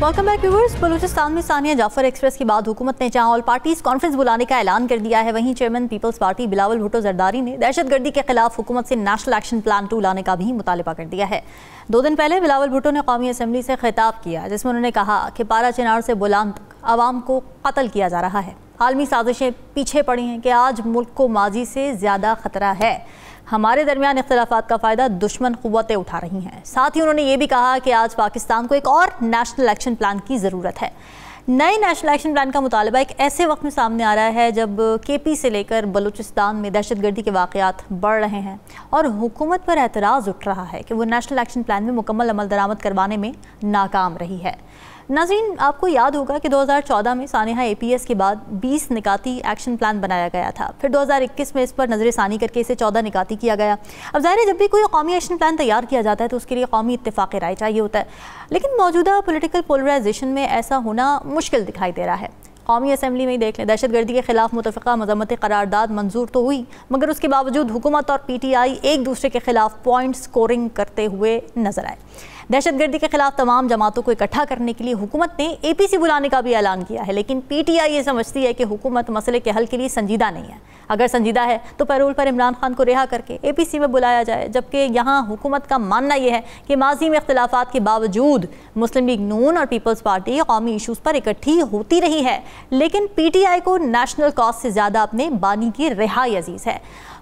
Welcome back viewers. Balochistan में सानिया जाफर एक्सप्रेस के बाद हुकूमत ने जहां ऑल पार्टीज कॉन्फ्रेंस बुलाने का ऐलान कर दिया है, वहीं चेयरमैन पीपल्स पार्टी बिलावल भुट्टो जरदारी ने दहशतगर्दी के खिलाफ हुकूमत से नेशनल एक्शन प्लान 2 लाने का भी मुतालबा कर दिया है। 2 दिन पहले बिलावल भुट्टो ने कौमी असम्बली से खिताब किया, जिसमें उन्होंने कहा कि पारा चिनार से बुलान तक आवाम को कत्ल किया जा रहा है। आलमी साजिशें पीछे पड़ी हैं कि आज मुल्क को माजी से ज़्यादा खतरा है। हमारे दरमियान इख्तलाफात का फ़ायदा दुश्मन क़ुव्वतें उठा रही हैं। साथ ही उन्होंने ये भी कहा कि आज पाकिस्तान को एक और नेशनल एक्शन प्लान की ज़रूरत है। नए नेशनल एक्शन प्लान का मुतालबा एक ऐसे वक्त में सामने आ रहा है जब KP से लेकर बलूचिस्तान में दहशतगर्दी के वाक़यात बढ़ रहे हैं और हुकूमत पर एतराज़ उठ रहा है कि वो नेशनल एक्शन प्लान में मुकम्मल अमल दरामद करवाने में नाकाम रही है। नाज़रीन, आपको याद होगा कि 2014 में सानेहा APS के बाद 20 निकाती एक्शन प्लान बनाया गया था। फिर 2021 में इस पर नज़र-ए-सानी करके इसे 14 निकाती किया गया। अब ज़ाहिर है जब भी कोई कौमी एक्शन प्लान तैयार किया जाता है तो उसके लिए कौमी इत्तेफाक राय चाहिए होता है, लेकिन मौजूदा पॉलिटिकल पोलराइजेशन में ऐसा होना मुश्किल दिखाई दे रहा है। कौमी असम्बली में ही देख लें, दहशतगर्दी के खिलाफ मुतफ़िक़ा मज़म्मत करारदाद मंजूर तो हुई, मगर उसके बावजूद हुकूमत और PTI एक दूसरे के खिलाफ पॉइंट स्कोरिंग करते हुए नजर आए। दहशतगर्दी के खिलाफ तमाम जमातों को इकट्ठा करने के लिए हुकूमत ने APC बुलाने का भी ऐलान किया है, लेकिन PTI ये समझती है कि हुकूमत मसले के हल के लिए संजीदा नहीं है। अगर संजीदा है तो पैरोल पर इमरान खान को रिहा करके APC में बुलाया जाए, जबकि यहाँ हुकूमत का मानना यह है कि माजी में इख्तिलाफात के बावजूद मुस्लिम लीग नून और पीपल्स पार्टी कौमी इशूज़ पर इकट्ठी होती रही है, लेकिन PTI को नेशनल कॉज से ज़्यादा अपने बानी की रिहाई अजीज़ है।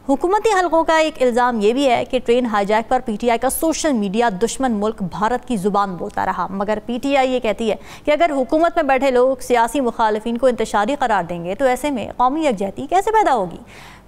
हुकूमती हलकों का एक इल्ज़ाम ये भी है कि ट्रेन हाईजैक पर PTI का सोशल मीडिया दुश्मन मुल्क भारत की ज़ुबान बोलता रहा, मगर PTI ये कहती है कि अगर हुकूमत में बैठे लोग सियासी मुखालिफिन को इंतशारी करार देंगे तो ऐसे में कौमी यकजहती कैसे पैदा होगी।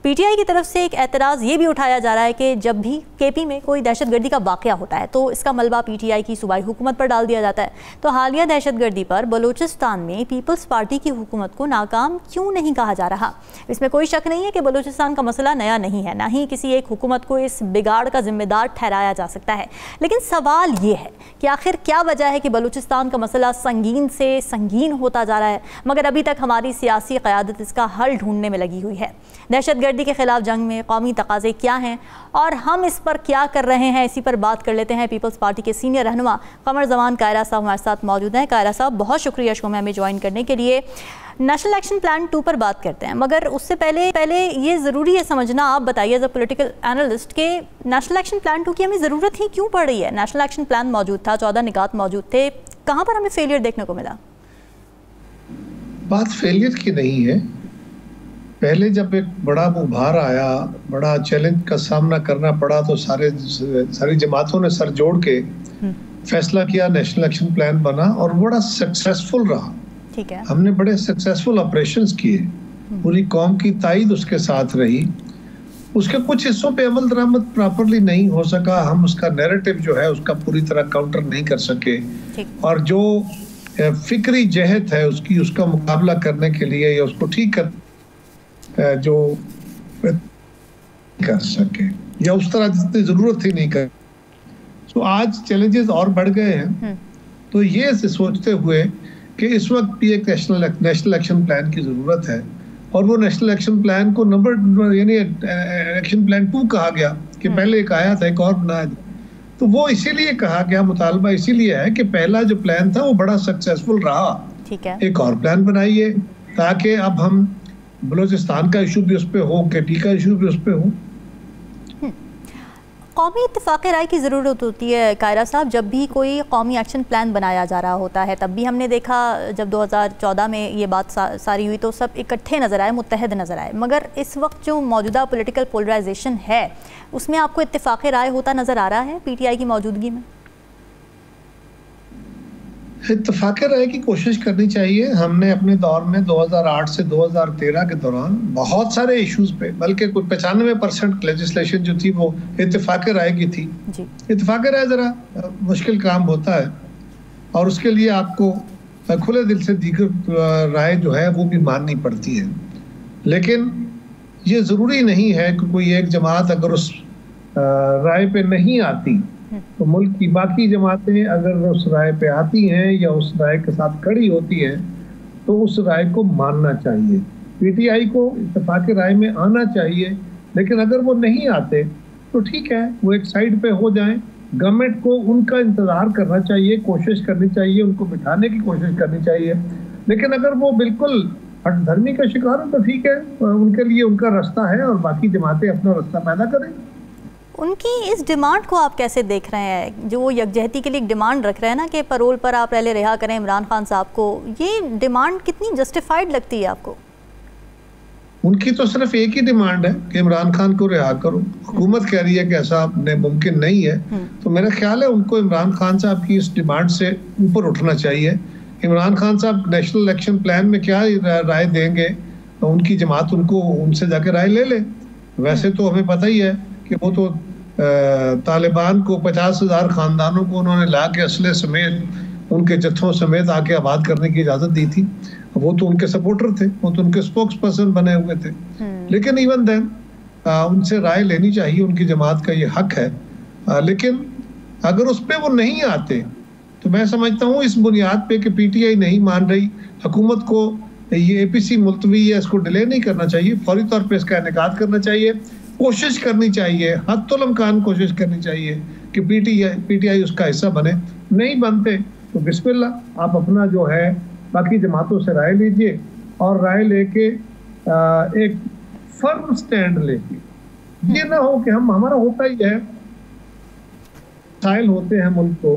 PTI की तरफ से एक एतराज़ ये भी उठाया जा रहा है कि जब भी KP में कोई दहशतगर्दी का वाक़या होता है तो इसका मलबा PTI की सूबाई हुकूमत पर डाल दिया जाता है। तो हालिया दहशतगर्दी पर बलूचिस्तान में पीपल्स पार्टी की हुकूमत को नाकाम क्यों नहीं कहा जा रहा। इसमें कोई शक नहीं है कि बलूचिस्तान का मसला नया नहीं है, ना ही किसी एक हुकूमत को इस बिगाड़ का जिम्मेदार ठहराया जा सकता है, लेकिन सवाल ये है कि आखिर क्या वजह है कि बलूचिस्तान का मसला संगीन से संगीन होता जा रहा है, मगर अभी तक हमारी सियासी क़यादत इसका हल ढूंढने में लगी हुई है। दहशतगर्दी के खिलाफ जंग में कौमी तकाज़े क्या हैं और हम इस पर क्या कर रहे हैं, इसी पर बात कर लेते हैं। पीपल्स पार्टी के सीनियर रहनुमा कमर जमान कायरा साहब हमारे साथ मौजूद हैं। कायरा साहब, बहुत शुक्रिया शो में हमें ज्वाइन करने के लिए। नेशनल एक्शन प्लान 2 पर बात करते हैं, मगर उससे पहले ये ज़रूरी है समझना, आप बताइए एज अ पॉलिटिकल एनालिस्ट के नेशनल एक्शन प्लान 2 की हमें ज़रूरत ही क्यों पड़ रही है। नेशनल एक्शन प्लान मौजूद था, 14 निकात मौजूद थे, कहाँ पर हमें फेलियर देखने को मिला? बात फेलियर की नहीं है। पहले जब एक बड़ा उभार आया, बड़ा चैलेंज का सामना करना पड़ा, तो सारी जमातों ने सर जोड़ के फैसला किया, नेशनल एक्शन प्लान बना और बड़ा सक्सेसफुल रहा। ठीक है, हमने बड़े सक्सेसफुल ऑपरेशंस किए, पूरी कौम की ताईद उसके साथ रही। उसके कुछ हिस्सों पे अमल दरामद प्रॉपरली नहीं हो सका, हम उसका नैरेटिव जो है उसका पूरी तरह काउंटर नहीं कर सके, और जो फिक्री जहत है उसका मुकाबला करने के लिए या उसको ठीक कर जो कर सके या उस तरह जितनी जरूरत ही नहीं कर। तो आज चैलेंजेस और बढ़ गए हैं, तो ये सोचते हुए कि इस वक्त भी एक नेशनल एक्शन प्लान की जरूरत है, और वो नेशनल एक्शन प्लान को यानी एक्शन प्लान 2 कहा गया कि पहले एक आया था, एक और बनाया था। तो वो इसीलिए कहा गया, मुतालबा इसीलिए है कि पहला जो प्लान था वो बड़ा सक्सेसफुल रहा। ठीक है, एक और प्लान बनाइए ताकि अब हम बलूचिस्तान का इशू भी उस पे हो, केटी का इशू भी उस पे हो। कौमी इत्तेफाक राय की ज़रूरत होती है कायरा साहब, जब भी कोई कौमी एक्शन प्लान बनाया जा रहा होता है। तब भी हमने देखा जब 2014 में ये बात सारी हुई तो सब इकट्ठे नज़र आए, मुत्तहद नज़र आए, मगर इस वक्त जो मौजूदा पॉलिटिकल पोलराइजेशन है उसमें आपको इत्तेफाक राय होता नज़र आ रहा है PTI की मौजूदगी में? इत्तेफाक राय की कोशिश करनी चाहिए। हमने अपने दौर में 2008 से 2013 के दौरान बहुत सारे इश्यूज पे, बल्कि कुछ 95% लेजिस्लेशन जो थी वो इत्तेफाक राय की थी। इत्तेफाक राय जरा मुश्किल काम होता है और उसके लिए आपको खुले दिल से दीगर राय जो है वो भी माननी पड़ती है, लेकिन ये जरूरी नहीं है कि कोई एक जमात अगर उस राय पे नहीं आती तो मुल्क की बाकी जमातें अगर उस राय पे आती हैं या उस राय के साथ खड़ी होती हैं तो उस राय को मानना चाहिए। PTI को इत्तेफाक राय में आना चाहिए, लेकिन अगर वो नहीं आते तो ठीक है, वो एक साइड पे हो जाएं। गवर्नमेंट को उनका इंतजार करना चाहिए, कोशिश करनी चाहिए, उनको बिठाने की कोशिश करनी चाहिए। लेकिन अगर वो बिल्कुल हठधर्मी का शिकार हो तो ठीक है, उनके लिए उनका रास्ता है और बाकी जमातें अपना रास्ता पैदा करें। उनकी इस डिमांड को आप कैसे देख रहे हैं, जो वो यकजहती के लिए डिमांड रख रहे हैं ना कि पैरोल पर आप पहले रिहा करें इमरान खान साहब को, ये डिमांड कितनी जस्टिफाइड लगती है आपको? उनकी तो सिर्फ एक ही डिमांड है कि इमरान खान को रिहा करो। हुकूमत कह रही है कि ऐसा मुमकिन नहीं है, तो मेरा ख्याल है उनको इमरान खान साहब की इस डिमांड से ऊपर उठना चाहिए। इमरान खान साहब नेशनल इलेक्शन प्लान में क्या राय देंगे, तो उनकी जमात उनसे जाके राय ले ले। वैसे तो हमें पता ही है कि वो तो तालिबान को 50,000 खानदानों को उन्होंने ला के असले समेत उनके जत्थों समेत आके आबाद करने की इजाजत दी थी। वो तो उनके सपोर्टर थे, वो तो उनके स्पोक्स पर्सन बने हुए थे। लेकिन इवन देन उनसे राय लेनी चाहिए, उनकी जमात का ये हक है। लेकिन अगर उस पर वो नहीं आते तो मैं समझता हूँ इस बुनियाद पे कि पीटीआई नहीं मान रही, हुकूमत को ये एपीसी मुलतवी या इसको डिले नहीं करना चाहिए, फौरी तौर पे इसका इनेकाद करना चाहिए, कोशिश करनी चाहिए, हत्तुल इम्कान कोशिश करनी चाहिए कि पीटीआई उसका हिस्सा बने। नहीं बनते तो बिस्मिल्लाह, आप अपना जो है बाकी जमातों से राय लीजिए और राय लेके एक फर्म स्टैंड लेके, ये ना हो कि हमारा होता ही है, साइल होते हैं मुल्क को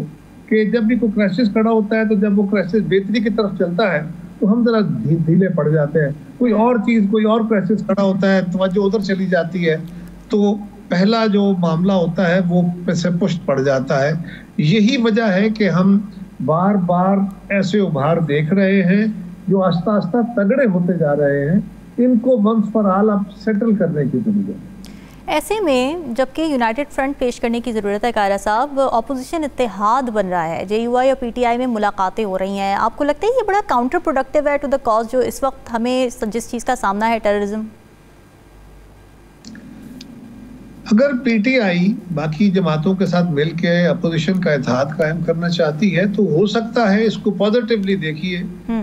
कि जब भी कोई क्राइसिस खड़ा होता है तो जब वो क्राइसिस बेहतरी की तरफ चलता है तो हम जरा ढीले पड़ जाते हैं। कोई और चीज, कोई और क्राइसिस खड़ा होता है, तवज्जो उधर चली जाती है तो पहला जो मामला होता है वो से पुष्ट पड़ जाता है। यही वजह है कि हम बार बार ऐसे उभार देख रहे हैं जो आस्ता आस्ता तगड़े होते जा रहे हैं। इनको वंस फॉर ऑल अब सेटल करने की जरूरत है। ऐसे में जबकि यूनाइटेड फ्रंट पेश करने की ज़रूरत है, कायरा साहब, ऑपोजिशन इत्तेहाद बन रहा है, जेयूआई और पीटीआई में मुलाकातें हो रही हैं, आपको लगता है ये बड़ा काउंटर प्रोडक्टिव है टू द कॉज जो इस वक्त हमें जिस चीज़ का सामना है, टेररिज्म? अगर पीटीआई बाकी जमातों के साथ मिलके अपोजिशन का इत्तेहाद कायम करना चाहती है तो हो सकता है, इसको पॉजिटिवली देखिए।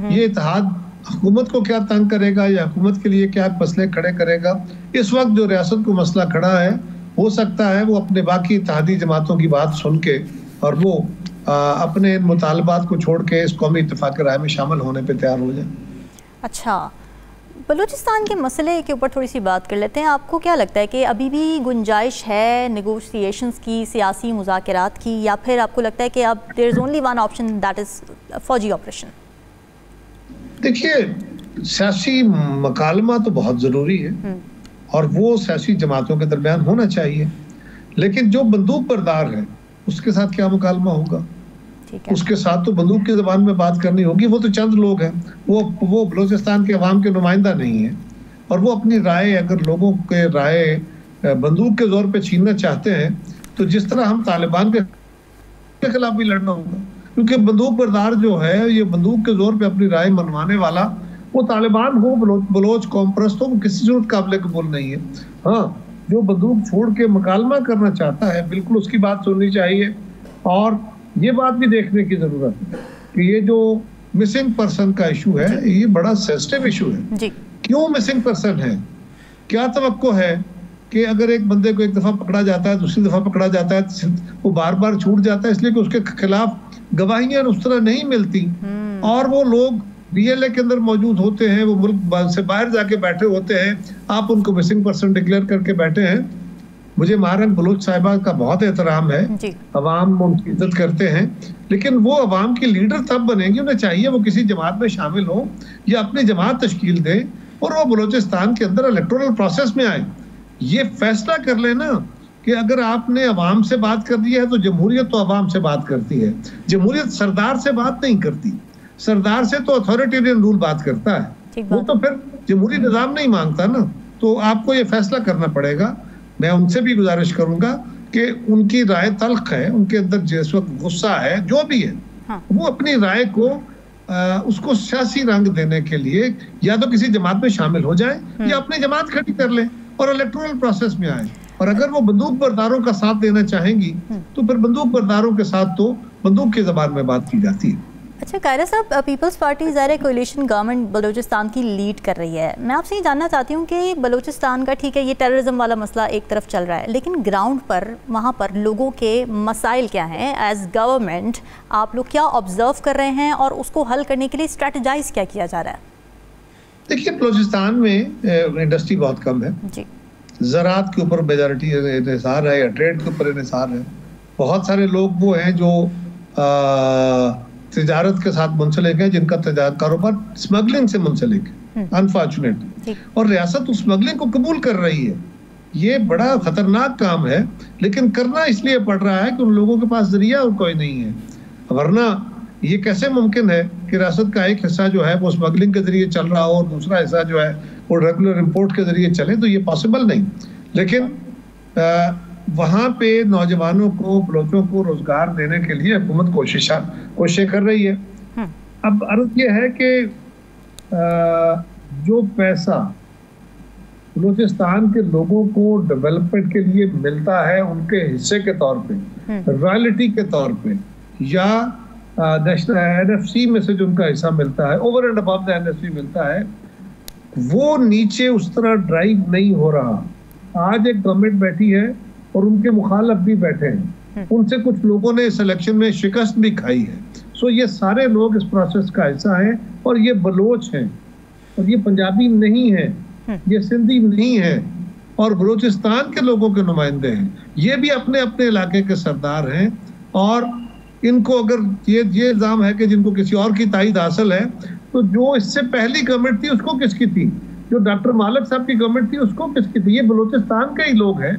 ये इत्तेहाद हुकूमत को क्या तंग करेगा या हुकूमत के लिए क्या मसले खड़े करेगा। इस वक्त जो रियासत को मसला खड़ा है, हो सकता है वो अपने बाकी इत्तेहादी जमातों की बात सुन के और वो अपने मुतालबात को छोड़ के इस कौमी इत्तेफाक राय में शामिल होने पे तैयार हो जाए। अच्छा, बलूचिस्तान के मसले के ऊपर थोड़ी सी बात कर लेते हैं। आपको क्या लगता है कि अभी भी गुंजाइश है नेगोशिएशंस की, सियासी मुज़ाकरात की, या फिर आपको लगता है कि अब there is only one option that is फौजी ऑपरेशन? देखिए, सियासी मकालमा तो बहुत ज़रूरी है और वो सियासी जमातों के दरमियान होना चाहिए, लेकिन जो बंदूक बरदार है उसके साथ क्या मुकालमा होगा? उसके साथ तो बंदूक की ज़बान में बात करनी होगी। वो तो चंद लोग हैं, वो बलूचिस्तान के अवाम के नुमाइंदा नहीं है और वो अपनी राय, अगर लोगों के राय बंदूक के जोर पे छीनना चाहते हैं तो जिस तरह हम तालिबान के खिलाफ भी लड़ना होगा, क्योंकि बंदूक बरदार जो है ये बंदूक के जोर पे अपनी राय मनवाने वाला, वो तालिबान हो, बलोच कौम परस्त हो, वो किसी सूरत काबिल कबूल नहीं है। हाँ, जो बंदूक छोड़ के मुकालमा करना चाहता है बिल्कुल उसकी बात सुननी चाहिए। और ये बात भी देखने की जरूरत है कि ये जो मिसिंग पर्सन का इशू है ये बड़ा सेंसिटिव इशू है जी। क्यों मिसिंग पर्सन है? क्या तवक्को है कि अगर एक बंदे को एक दफा पकड़ा जाता है, दूसरी दफा पकड़ा जाता है, वो बार बार छूट जाता है इसलिए कि उसके खिलाफ गवाहियां उस तरह नहीं मिलती और वो लोग बीएलए के अंदर मौजूद होते हैं, वो मुल्क से बाहर जाके बैठे होते हैं, आप उनको मिसिंग पर्सन डिक्लेयर करके बैठे हैं। मुझे महारंग बलोच साहिबा का बहुत एहतराम है, अवाम उनकी इज्जत करते हैं, लेकिन वो अवाम की लीडर तब बनेंगी, उन्हें चाहिए वो किसी जमात में शामिल हो या अपनी जमात तश्कील दें और वो बलोचिस्तान के अंदर इलेक्टोरल प्रोसेस में आए। ये फैसला कर लेना कि अगर आपने अवाम से बात कर दी है तो जमहूरियत तो अवाम से बात करती है, जमहूरियत सरदार से बात नहीं करती, सरदार से तो अथॉरिटेरियन रूल बात करता है, वो तो फिर जमहूरी निज़ाम नहीं मांगता ना। तो आपको ये फैसला करना पड़ेगा। मैं उनसे भी गुजारिश करूंगा कि उनकी राय तल्ख है, उनके अंदर जिस वक्त गुस्सा है, जो भी है, वो अपनी राय को उसको सियासी रंग देने के लिए या तो किसी जमात में शामिल हो जाए या अपनी जमात खड़ी कर ले और इलेक्टोरल प्रोसेस में आए। और अगर वो बंदूक बरदारों का साथ देना चाहेंगी तो फिर बंदूक बरदारों के साथ तो बंदूक की ज़बान में बात की जाती है। अच्छा कायरा साहब, पीपल्स पार्टी ज़ाहिर कोalition गवर्नमेंट बलूचिस्तान की लीड कर रही है। मैं आपसे ये जानना चाहती हूँ कि बलूचिस्तान का, ठीक है, ये टेररिज्म वाला मसला एक तरफ चल रहा है, लेकिन ग्राउंड पर वहाँ पर लोगों के मसाइल क्या हैं? एज गवर्नमेंट आप लोग क्या ऑब्जर्व कर रहे हैं और उसको हल करने के लिए स्ट्रेटजाइज क्या किया जा रहा है? देखिए, बलूचिस्तान में इंडस्ट्री बहुत कम है जी, ज़राअत के ऊपर मेजॉरिटी इन्हिसार है या ट्रेड के ऊपर इन्हिसार है। बहुत सारे लोग वो हैं जो तिजारत के साथ मुंसलिक है, जिनका कारोबार स्मगलिंग से मुंसलिक है, अनफॉर्चुनेटली, और रियासत उस स्मगलिंग को कबूल कर रही है। ये बड़ा खतरनाक काम है, लेकिन करना इसलिए पड़ रहा है कि उन लोगों के पास जरिया और कोई नहीं है। वरना ये कैसे मुमकिन है कि रियासत का एक हिस्सा जो है वो स्मगलिंग के जरिए चल रहा हो और दूसरा हिस्सा जो है वो रेगुलर इम्पोर्ट के जरिए चले? तो ये पॉसिबल नहीं। लेकिन वहाँ पे नौजवानों को, बलोचों को रोजगार देने के लिए हुकूमत कोशिशें कर रही है। अब अर्थ ये है कि जो पैसा बलूचिस्तान के लोगों को डेवलपमेंट के लिए मिलता है उनके हिस्से के तौर पे, रॉयल्टी के तौर पे, या नेशनल एनएफसी में से जो उनका हिस्सा मिलता है, over and above the NFC मिलता है, वो नीचे उस तरह ड्राइव नहीं हो रहा। आज एक गवर्नमेंट बैठी है और उनके मुखालफ भी बैठे हैं, उनसे कुछ लोगों ने इस इलेक्शन में शिकस्त भी खाई है। सो ये सारे लोग इस प्रोसेस का हिस्सा हैं और ये बलोच हैं और ये पंजाबी नहीं है, ये सिंधी नहीं है और बलूचिस्तान के लोगों के नुमाइंदे हैं। ये भी अपने अपने इलाके के सरदार हैं और इनको अगर ये इल्जाम है कि जिनको किसी और की ताईद हासिल है, तो जो इससे पहली गवर्नमेंट थी उसको किसकी थी? जो डॉक्टर मालिक साहब की गवर्नमेंट थी उसको किसकी थी? ये बलूचिस्तान के ही लोग हैं।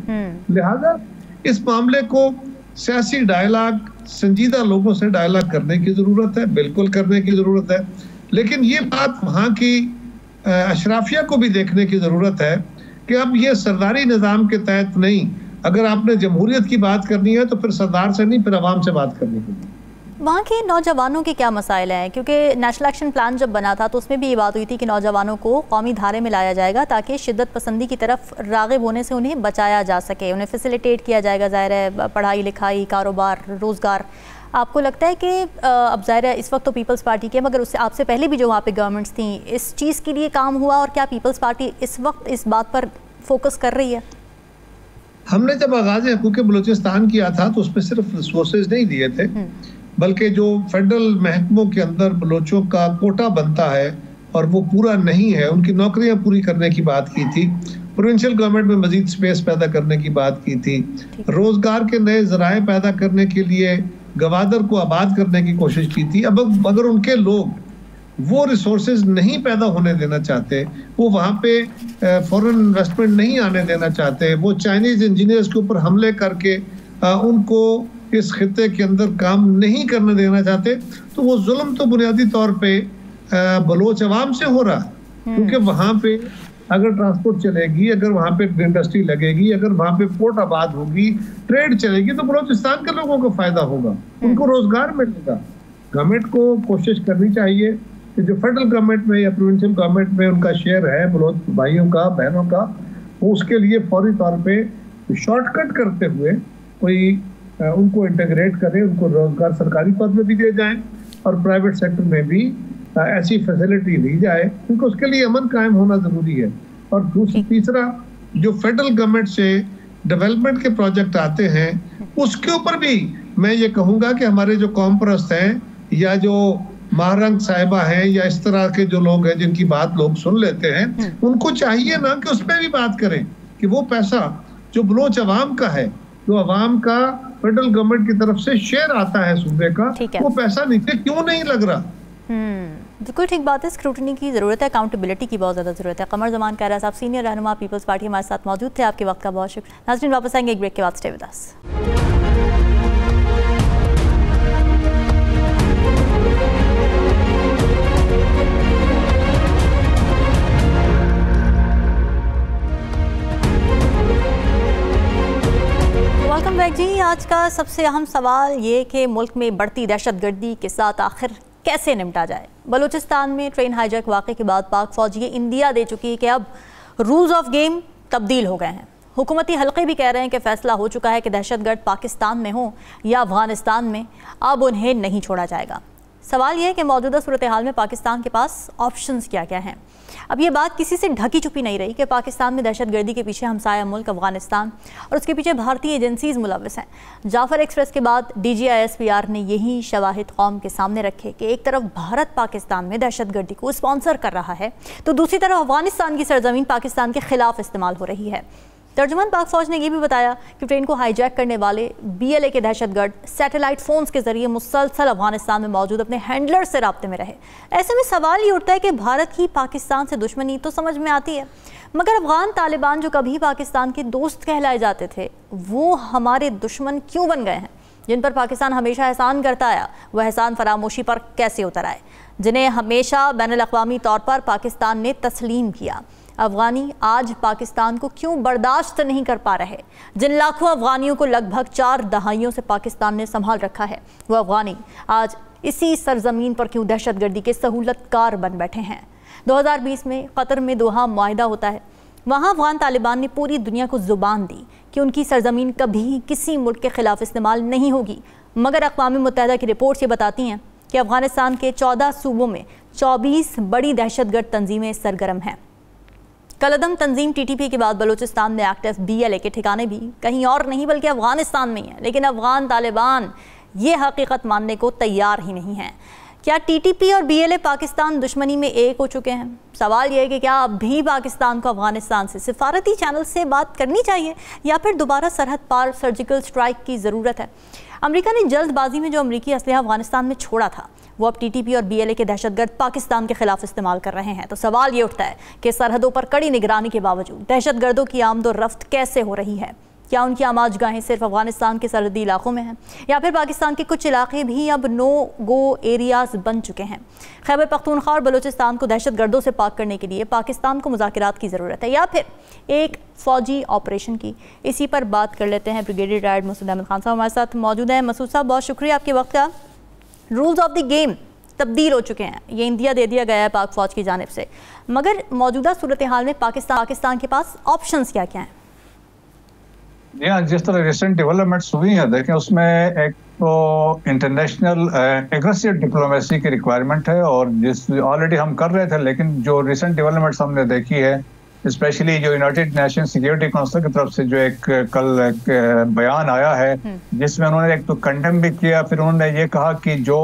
लिहाजा इस मामले को सियासी डायलॉग, संजीदा लोगों से डायलॉग करने की जरूरत है, बिल्कुल करने की जरूरत है। लेकिन ये बात वहाँ की अशराफिया को भी देखने की जरूरत है कि अब ये सरदारी निज़ाम के तहत नहीं, अगर आपने जमहूरियत की बात करनी है तो फिर सरदार से नहीं, फिर अवाम से बात करनी होगी। वहाँ के नौजवानों के क्या मसाइल हैं? क्योंकि नेशनल एक्शन प्लान जब बना था तो उसमें भी ये बात हुई थी कि नौजवानों को कौमी धारे में लाया जाएगा ताकि शिद्दत पसंदी की तरफ राग़िब होने से उन्हें बचाया जा सके, उन्हें फैसिलिटेट किया जाएगा, ज़ाहिर है पढ़ाई लिखाई, कारोबार, रोज़गार। आपको लगता है कि अब ज़ाहिर है इस वक्त तो पीपल्स पार्टी के, मगर उससे आपसे पहले भी जो वहाँ पे गवर्नमेंट्स थी, इस चीज़ के लिए काम हुआ और क्या पीपल्स पार्टी इस वक्त इस बात पर फोकस कर रही है? हमने जब आगाज़ हुकूक बलूचिस्तान किया था तो उसमें सिर्फ रिसोर्सेज नहीं दिए थे, बल्कि जो फेडरल महकमों के अंदर बलोचों का कोटा बनता है और वो पूरा नहीं है, उनकी नौकरियां पूरी करने की बात की थी, प्रोविंशियल गवर्नमेंट में मजीद स्पेस पैदा करने की बात की थी, रोजगार के नए जराए पैदा करने के लिए गवादर को आबाद करने की कोशिश की थी। अब अगर उनके लोग वो रिसोर्सेज नहीं पैदा होने देना चाहते, वो वहाँ पे फॉरेन इन्वेस्टमेंट नहीं आने देना चाहते, वो चाइनीज इंजीनियर्स के ऊपर हमले करके उनको इस खित्ते के अंदर काम नहीं करने देना चाहते, तो वो जुल्म तो बुनियादी तौर पे बलोच अवाम से हो रहा है। क्योंकि वहाँ पे अगर ट्रांसपोर्ट चलेगी, अगर वहाँ पे इंडस्ट्री लगेगी, अगर वहाँ पे पोर्ट आबाद होगी, ट्रेड चलेगी, तो बलूचिस्तान के लोगों को फायदा होगा, उनको रोजगार मिलेगा। गवर्नमेंट को कोशिश करनी चाहिए कि जो फेडरल गवर्नमेंट में या प्रोविंशियल गवर्नमेंट में उनका शेयर है बलोच भाइयों का, बहनों का, वो उसके लिए फौरी तौर पे शॉर्टकट करते हुए कोई उनको इंटीग्रेट करें, उनको रोजगार सरकारी तौर पे भी दिए जाए और प्राइवेट सेक्टर में भी ऐसी फैसिलिटी दी जाए, क्योंकि उसके लिए अमन कायम होना जरूरी है। और तीसरा, जो फेडरल गवर्नमेंट से डेवलपमेंट के प्रोजेक्ट आते हैं उसके ऊपर भी मैं ये कहूँगा कि हमारे जो कौम परस्त हैं या जो महारंग साहिबा हैं या इस तरह के जो लोग हैं जिनकी बात लोग सुन लेते हैं, उनको चाहिए ना कि उस पर भी बात करें कि वो पैसा जो बलोच अवाम का है, जो अवाम का फेडरल गवर्नमेंट की तरफ से शेयर आता है सूबे का, वो पैसा नीचे क्यों नहीं लग रहा? बिल्कुल ठीक बात है। स्क्रूटनी की ज़रूरत है, अकाउंटेबिलिटी की बहुत ज़्यादा ज़रूरत है। कमर ज़मान कह रहा साहब, सीनियर रहनुमा पीपल्स पार्टी, हमारे साथ मौजूद थे। आपके वक्त का बहुत शुक्रिया। नाज़रीन, वापस आएंगे एक ब्रेक के बाद। Stay with us. Welcome back जी। आज का सबसे अहम सवाल ये कि मुल्क में बढ़ती दहशतगर्दी के साथ आखिर कैसे निपटा जाए। बलूचिस्तान में ट्रेन हाईजैक वाक़े के बाद पाक फौज ये इंदिया दे चुकी है कि अब रूल्स ऑफ गेम तब्दील हो गए हैं। हुकूमती हल्के भी कह रहे हैं कि फैसला हो चुका है कि दहशतगर्द पाकिस्तान में हो या अफगानिस्तान में, अब उन्हें नहीं छोड़ा जाएगा। सवाल यह है कि मौजूदा सूरत हाल में पाकिस्तान के पास ऑप्शंस क्या क्या हैं। अब ये बात किसी से ढकी छुपी नहीं रही कि पाकिस्तान में दहशतगर्दी के पीछे हमसाया मुल्क अफगानिस्तान और उसके पीछे भारतीय एजेंसीज मुलव्वस हैं। जाफर एक्सप्रेस के बाद DGISPR ने यही शवाहिद कौम के सामने रखे कि एक तरफ भारत पाकिस्तान में दहशतगर्दी को स्पॉन्सर कर रहा है, तो दूसरी तरफ अफगानिस्तान की सरजमीन पाकिस्तान के खिलाफ इस्तेमाल हो रही है। तर्जुमान पाक फौज ने यह भी बताया कि ट्रेन को हाईजैक करने वाले BLA के दहशतगर्द सैटेलाइट फ़ोन्स के जरिए मुसलसल अफगानिस्तान में मौजूद अपने हैंडलर से राब्ते में रहे। ऐसे में सवाल ये उठता है कि भारत की पाकिस्तान से दुश्मनी तो समझ में आती है, मगर अफगान तालिबान जो कभी पाकिस्तान के दोस्त कहलाए जाते थे, वो हमारे दुश्मन क्यों बन गए हैं? जिन पर पाकिस्तान हमेशा एहसान करता आया, वह एहसान फरामोशी पर कैसे उतर आए? जिन्हें हमेशा बैनुल अक़वामी तौर पर पाकिस्तान ने तस्लीम किया। अफगानी आज पाकिस्तान को क्यों बर्दाश्त नहीं कर पा रहे? जिन लाखों अफगानियों को लगभग 4 दहाइयों से पाकिस्तान ने संभाल रखा है, वो अफगानी आज इसी सरजमीन पर क्यों दहशतगर्दी के सहूलतकार बन बैठे हैं? 2020 में कतर में दोहा मुआहिदा होता है। वहाँ अफगान तालिबान ने पूरी दुनिया को जुबान दी कि उनकी सरजमीन कभी किसी मुल्क के खिलाफ इस्तेमाल नहीं होगी, मगर अक़वाम मुत्तहिदा की रिपोर्ट्स ये बताती हैं कि अफगानिस्तान के 14 सूबों में 24 बड़ी दहशतगर्द तंजीमें सरगर्म हैं। कलअदम तंजीम TTP के बाद बलूचिस्तान में एक्टिव BLA के ठिकाने भी कहीं और नहीं बल्कि अफगानिस्तान में ही हैं, लेकिन अफगान तालिबान ये हकीकत मानने को तैयार ही नहीं है। क्या TTP और BLA पाकिस्तान दुश्मनी में एक हो चुके हैं? सवाल यह है कि क्या अब भी पाकिस्तान को अफगानिस्तान से सिफारती चैनल से बात करनी चाहिए या फिर दोबारा सरहद पार सर्जिकल स्ट्राइक की ज़रूरत है? अमेरिका ने जल्दबाजी में जो अमेरिकी असलहा अफगानिस्तान में छोड़ा था, वो अब TTP और BLA के दहशतगर्द पाकिस्तान के खिलाफ इस्तेमाल कर रहे हैं। तो सवाल ये उठता है कि सरहदों पर कड़ी निगरानी के बावजूद दहशतगर्दों की आमदोरफ्त कैसे हो रही है? क्या उनकी आमाजगाहें सिर्फ अफगानिस्तान के सरहदी इलाकों में हैं या फिर पाकिस्तान के कुछ इलाके भी अब नो गो एरियाज बन चुके हैं? खैबर पख्तूनख्वा और बलूचिस्तान को दहशतगर्दों से पाक करने के लिए पाकिस्तान को मुज़ाकरात की ज़रूरत है या फिर एक फ़ौजी ऑपरेशन की? इसी पर बात कर लेते हैं। ब्रिगेडियर रिटायर्ड मसूद अहमद खान साहब हमारे साथ मौजूद हैं। मसूद साहब, बहुत शुक्रिया आपके वक्त का। रूल्स ऑफ द गेम तब्दील हो चुके हैं, ये इंदिया दे दिया गया है पाक फ़ौज की जानिब से, मगर मौजूदा सूरत हाल में पाकिस्तान के पास ऑप्शंस क्या क्या हैं? जिस तरह रिसेंट डेवलपमेंट्स हुई हैं, देखें उसमें एक तो इंटरनेशनल एग्रेसिव डिप्लोमेसी की रिक्वायरमेंट है और जिस ऑलरेडी हम कर रहे थे, लेकिन जो रिसेंट डेवलपमेंट्स हमने देखी है, स्पेशली जो यूनाइटेड नेशन सिक्योरिटी काउंसिल की तरफ से जो कल एक बयान आया है जिसमें उन्होंने एक तो कंडेम भी किया, फिर उन्होंने ये कहा कि जो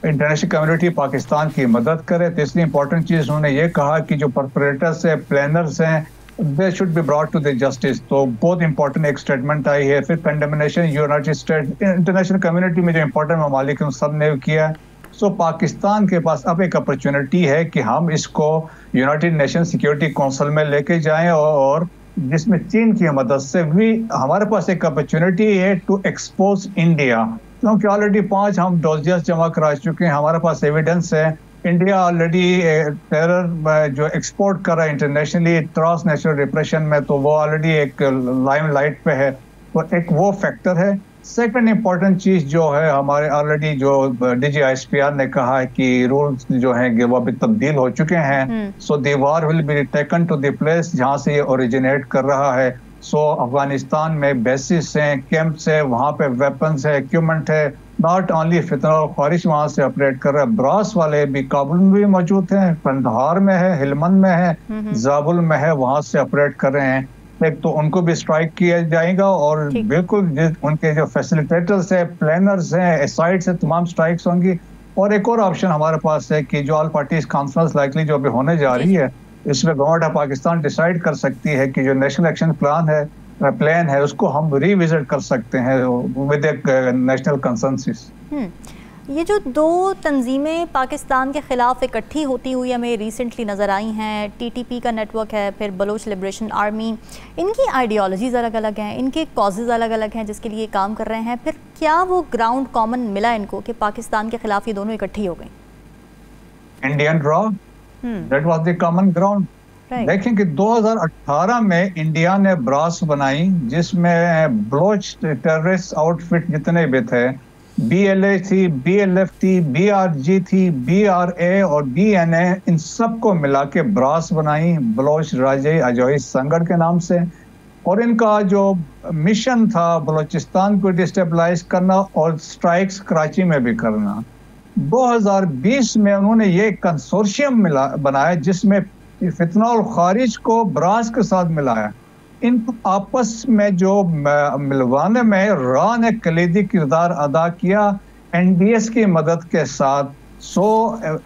इंटरनेशनल कम्युनिटी पाकिस्तान की मदद करे। तीसरी इंपॉर्टेंट चीज़ उन्होंने ये कहा कि जो परपरेटर्स है, प्लानर्स हैं, they should be brought to the justice। तो बहुत इंपॉर्टेंट एक स्टेटमेंट आई है। फिर condemnation United state international community में जो इंपॉर्टेंट ममालिक हैं उन सब ने किया। सो पाकिस्तान के पास अब एक अपॉर्चुनिटी है कि हम इसको यूनाइटेड नेशन सिक्योरिटी काउंसिल में लेके जाएं और जिसमें चीन की मदद से भी हमारे पास एक अपॉर्चुनिटी है टू एक्सपोज इंडिया, क्योंकि ऑलरेडी 5 हम डोजियर्स जमा करा चुके हैं, हमारे पास एविडेंस है। इंडिया ऑलरेडी टेरर जो एक्सपोर्ट कर रहा है इंटरनेशनली ट्रांसनेशनल रिप्रेशन में, तो वो ऑलरेडी एक लाइमलाइट पे है, तो एक वो फैक्टर है। सेकंड इंपॉर्टेंट चीज़ जो है, हमारे ऑलरेडी जो DGISPR ने कहा है कि रूल्स जो हैं वो अभी तब्दील हो चुके हैं। So the war will be taken to the place जहाँ से ये ओरिजिनेट कर रहा है। सो अफगानिस्तान में बेसिस हैं, कैंप्स है, वहाँ पे वेपन्स है, इक्विपमेंट है। नॉट ओनली फितना और ख्वारिश वहाँ से ऑपरेट कर रहा है, ब्रास वाले भी काबुल में भी मौजूद हैं, कंधार में है, हिलमंद में है, जाबुल में है, वहाँ से ऑपरेट कर रहे हैं। एक तो उनको भी स्ट्राइक किया जाएगा और बिल्कुल उनके जो फैसिलिटेटर्स है, प्लानर्स हैं, साइट्स है, तमाम स्ट्राइक्स होंगी। और एक और ऑप्शन हमारे पास है कि जो ऑल पार्टीज कॉन्फ्रेंस लाइकली जो अभी होने जा रही है, इसमें गवर्नमेंट ऑफ पाकिस्तान डिसाइड कर सकती है कि जो नेशनल एक्शन प्लान है उसको हम रिविजिट कर सकते हैं विद एक नेशनल कंसेंसस। ये जो 2 तंजीमें पाकिस्तान के ख़िलाफ़ इकट्ठी होती हुई हमें रिसेंटली नज़र आई हैं, TTP का नेटवर्क है, फिर बलोच लिबरेशन आर्मी, इनकी आइडियोलॉजीज़ अलग अलग हैं, इनके कॉजेज़ अलग अलग हैं जिसके लिए काम कर रहे हैं। फिर क्या वो ग्राउंड कॉमन मिला इनको कि पाकिस्तान के ख़िलाफ़ ये दोनों इकट्ठी हो गई? Indian draw, that was the common ground. देखें कि 2018 में इंडिया ने ब्रास बनाई जिसमें बलोच टेररिस्ट आउटफिट जितने भी थे, BLA थी, BLF थी, BRG थी, BRA और BNA, इन सबको मिला के ब्रास बनाई बलोच राजे अजोई संगठन के नाम से। और इनका जो मिशन था बलोचिस्तान को डिस्टेबलाइज करना और स्ट्राइक्स कराची में भी करना। 2020 में उन्होंने ये कंसोर्शियम बनाया जिसमें फितना और खारिज को ब्रास के साथ मिलाया। इन आपस में जो मिलवाने में रा ने कलीदी किरदार अदा किया NDS की मदद के साथ। सो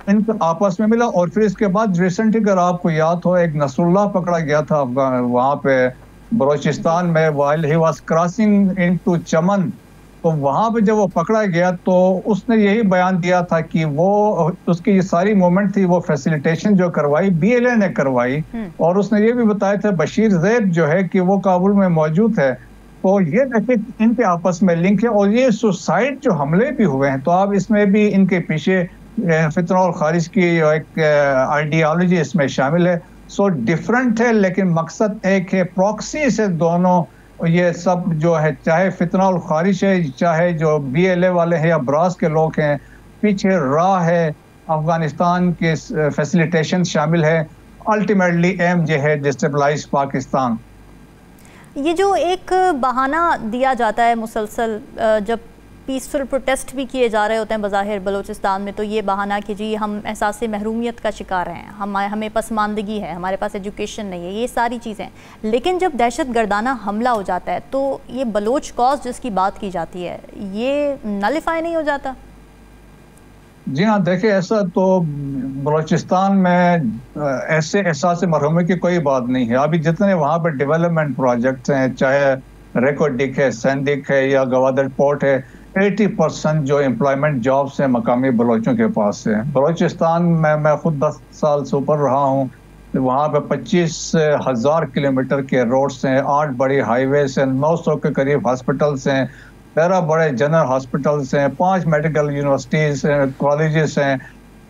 इन आपस में मिला और फिर इसके बाद रिसेंटली अगर आपको याद हो, एक नसरुल्लाह पकड़ा गया था वहाँ पे बलोचिस्तान में, while he was crossing into Chaman. तो वहाँ पे जब वो पकड़ा गया तो उसने यही बयान दिया था कि वो उसकी सारी मूवमेंट थी वो फैसिलिटेशन जो करवाई BLA ने करवाई। और उसने ये भी बताया था बशीर ज़ैद जो है कि वो काबुल में मौजूद है। तो ये देखिए इनके आपस में लिंक है। और ये सुसाइड जो हमले भी हुए हैं, तो आप इसमें भी इनके पीछे फितना और खारिज की एक आइडियोलॉजी इसमें शामिल है। सो डिफरेंट है लेकिन मकसद एक है। प्रॉक्सी से दोनों ये सब जो है, चाहे फितना और खारिश है, चाहे जो BLA वाले हैं या ब्रास के लोग हैं, पीछे राह है, अफगानिस्तान के फैसिलिटेशन शामिल है। अल्टीमेटली एम जो है डिस्टेबलाइज पाकिस्तान। ये जो एक बहाना दिया जाता है मुसलसल, जब पीसफुल प्रोटेस्ट भी किए जा रहे होते हैं बज़ाहिर बलूचिस्तान में, तो ये बहाना कि जी हम एहसास महरूमियत का शिकार हैं, हमें पसमानदगी है, हमारे पास एजुकेशन नहीं है, ये सारी चीज़ें। लेकिन जब दहशत गर्दाना हमला हो जाता है तो ये बलोच कॉज जिसकी बात की जाती है, ये नलिफाई नहीं हो जाता? जी हाँ, देखिए ऐसा तो बलूचिस्तान में ऐसे एहसास मरहूमी की कोई बात नहीं है। अभी जितने वहाँ पर डेवलपमेंट प्रोजेक्ट्स हैं, चाहे रेकोडिक है, सैंडिक है या गवादर पोर्ट है, 80% जो एम्प्लॉयमेंट जॉब्स हैं मकामी बलोचों के पास है। बलूचिस्तान में मैं खुद 10 साल से ऊपर रहा हूँ। वहाँ पे 25,000 किलोमीटर के रोड्स हैं, 8 बड़ी हाईवेज हैं, 900 के करीब हॉस्पिटल्स हैं, 13 बड़े जनरल हॉस्पिटल्स हैं, 5 मेडिकल यूनिवर्सिटीज़ हैं, कॉलेजेस हैं,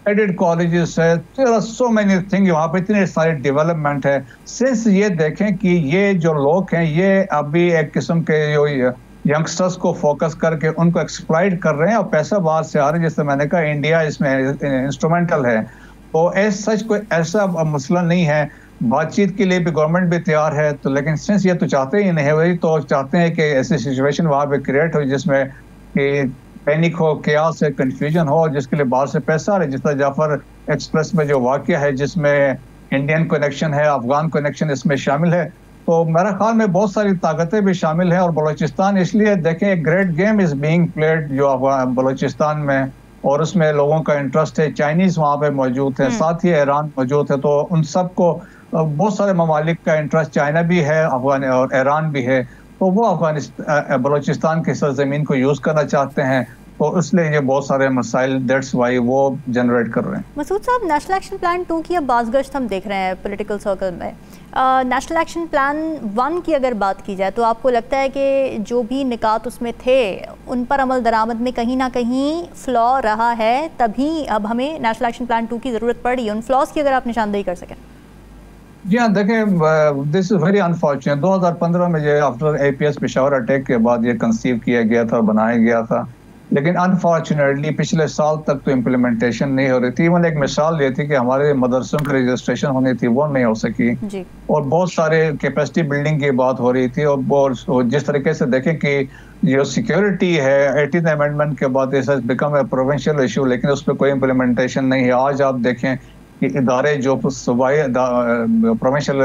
एडेड कॉलेजेस है, सो मैनी थिंग। वहाँ पे इतने सारे डेवलपमेंट है। सिंस ये देखें कि ये जो लोग हैं ये अभी एक किस्म के जो यंगस्टर्स को फोकस करके उनको एक्सप्लॉइट कर रहे हैं और पैसा बाहर से आ रहा है। जैसे मैंने कहा इंडिया इसमें इंस्ट्रूमेंटल है, तो सच कोई ऐसा मसला नहीं है। बातचीत के लिए भी गवर्नमेंट भी तैयार है, तो लेकिन सिंस ये तो चाहते ही नहीं है, वही तो चाहते हैं कि ऐसी सिचुएशन वहाँ पे क्रिएट हो जिसमें कि पैनिक हो, केओस है, कंफ्यूजन हो, जिसके लिए बाहर से पैसा आ रहा है। जिस तरह जाफर एक्सप्रेस में जो वाक़या है जिसमें इंडियन कनेक्शन है, अफगान कनेक्शन इसमें शामिल है, तो मेरा ख्याल में बहुत सारी ताकतें भी शामिल हैं। और बलूचिस्तान इसलिए देखें एक great game is being played जो बलूचिस्तान में, और उसमें लोगों का इंटरेस्ट है। चाइनीज़ वहाँ पे मौजूद है, साथ ही ईरान मौजूद है, तो उन सबको बहुत सारे ममालिक का इंटरेस्ट, चाइना भी है, अफगान और ईरान भी है, तो वो अफगानिस्तान बलूचिस्तान की सरजमीन को यूज़ करना चाहते हैं, तो इसलिए ये बहुत सारे मसाइल दैट्स वाई वो जनरेट कर रहे हैं। मसूद साहब, नेशनल एक्शन प्लान 2 की अब बाज़गश्त हम देख रहे हैं पॉलिटिकल सर्कल में। नेशनल एक्शन प्लान 1 की अगर बात की जाए तो आपको लगता है कि जो भी निकात उसमें थे उन पर अमल दरामद में कहीं ना कहीं फ्लॉ रहा है, तभी अब हमें नेशनल एक्शन प्लान 2 की ज़रूरत पड़ी? उन फ्लॉज की अगर आप निशानदेही कर सकें। जी हाँ, देखें दिस इज़ वेरी अनफॉर्चुनेट। 2015 में ये आफ्टर APS पेशावर अटैक के बाद ये कंसीव किया गया था और बनाया गया था, लेकिन अनफॉर्चुनेटली पिछले साल तक तो इम्प्लीमेंटेशन नहीं हो रही थी। मैंने एक मिसाल दी थी कि हमारे मदरसों की रजिस्ट्रेशन होनी थी, वो नहीं हो सकी जी। और बहुत सारे कैपेसिटी बिल्डिंग की बात हो रही थी। और जिस तरीके से देखें कि जो सिक्योरिटी है 18th अमेंडमेंट के बाद it's become a provincial issue, लेकिन उस पर कोई इम्प्लीमेंटेशन नहीं है। आज आप देखें कि इदारे जो सूबाई प्रोविंशियल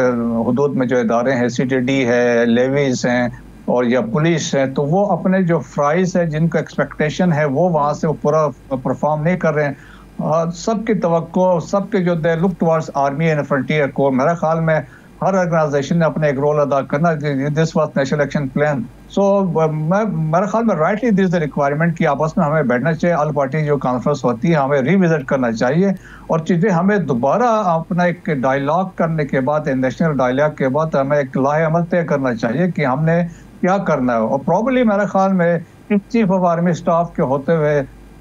हुदूद में जो इदारे हैं, CTD है, लेवीज हैं और या पुलिस है, तो वो अपने जो फ्राइज है, जिनको एक्सपेक्टेशन है, वो वहाँ से पूरा परफॉर्म नहीं कर रहे हैं। सबकी तवक्को, सबके जो they look towards army and frontier core, मेरा ख्याल में हर ऑर्गेनाइजेशन ने अपने एक रोल अदा करना। This was national action plan. So मेरे ख्याल में राइटली दिस द रिक्वायरमेंट कि आपस में हमें बैठना चाहिए, ऑल पार्टी जो कॉन्फ्रेंस होती है हमें रिविजिट करना चाहिए और चीज़ें हमें दोबारा अपना एक डायलॉग करने के बाद, नेशनल डायलॉग के बाद हमें एक लाहे अमल तय करना चाहिए कि हमने क्या करना है। और प्रॉब्ली मेरे ख्याल में चीफ ऑफ आर्मी स्टाफ के होते हुए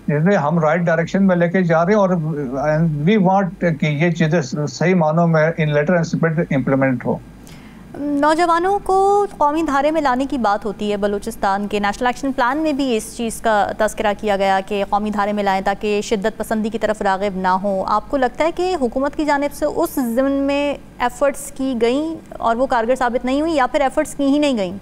जिन्हें हम राइट डायरेक्शन में लेके जा रहे हैं और वी वांट कि ये चीज़ें सही मानों में इन लेटर एंड स्पिरिट इम्प्लीमेंट हो। नौजवानों को कौमी धारे में लाने की बात होती है बलूचिस्तान के। नेशनल एक्शन प्लान में भी इस चीज़ का तज़किरा किया गया कि कौमी धारे में लाएं ताकि शिद्दत पसंदी की तरफ राग़िब ना हो। आपको लगता है कि हुकूमत की जानिब से उस ज़िम्न में एफ़र्ट्स की गई और वो कारगर साबित नहीं हुई, या फिर एफ़र्ट्स की ही नहीं गई?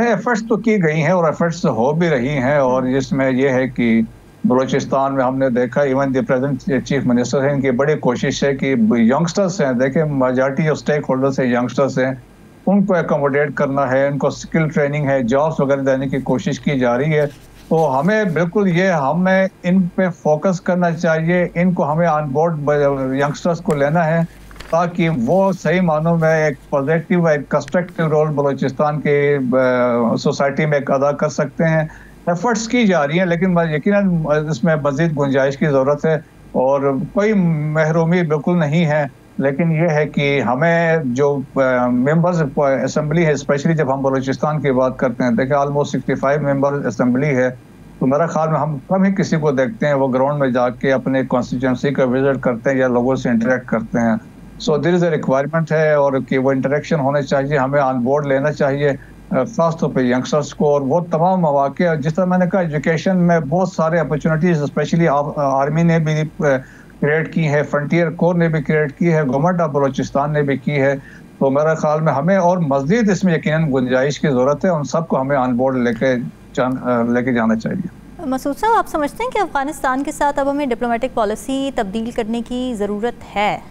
एफ़र्ट्स तो की गई हैं और एफ़र्ट्स हो भी रही हैं। और इसमें यह है कि बलूचिस्तान में हमने देखा even the present chief minister हैं, इनकी बड़ी कोशिश है कि यंगस्टर्स हैं, देखें मेजॉरिटी जो स्टेक होल्डर्स हैं यंगस्टर्स हैं, उनको एकोमोडेट करना है, उनको स्किल ट्रेनिंग है, जॉब्स वगैरह देने की कोशिश की जा रही है। तो हमें बिल्कुल ये हमें इन पे फोकस करना चाहिए, इनको हमें ऑन बोर्ड यंगस्टर्स को लेना है ताकि वो सही मानों में एक पॉजिटिव एक कंस्ट्रक्टिव रोल बलूचिस्तान के सोसाइटी में अदा कर सकते हैं। एफर्ट्स की जा रही हैं, लेकिन यकीनन इसमें मज़ीद गुंजाइश की ज़रूरत है और कोई महरूमी बिल्कुल नहीं है। लेकिन यह है कि हमें जो मेंबर्स असम्बली है, स्पेशली जब हम बलूचिस्तान की बात करते हैं, देखिए ऑलमोस्ट 65 मेंबर असम्बली है, तो मेरा ख्याल में हम कम ही किसी को देखते हैं वो ग्राउंड में जाके अपने कॉन्स्टिट्यूंसी का विजिट करते हैं या लोगों से इंटरेक्ट करते हैं। So there is a requirement है और कि वो इंटरेक्शन होने चाहिए, हमें ऑन बोर्ड लेना चाहिए खास तौर पे यंगस्टर्स को। और वो तमाम मौके, जिस तरह मैंने कहा एजुकेशन में बहुत सारे अपॉर्चुनिटीज स्पेशली आर्मी ने भी क्रिएट की है, फ्रंटियर कोर ने भी क्रिएट की है, गवर्नमेंट ऑफ बलोचिस्तान ने भी की है। तो मेरा ख्याल में हमें और मज़ीद इसमें यकीनन गुंजाइश की ज़रूरत है, उन सबको हमें ऑन बोर्ड लेके जाना चाहिए। मसूद साहब, आप समझते हैं कि अफगानिस्तान के साथ अब हमें डिप्लोमेटिक पॉलिसी तब्दील करने की ज़रूरत है?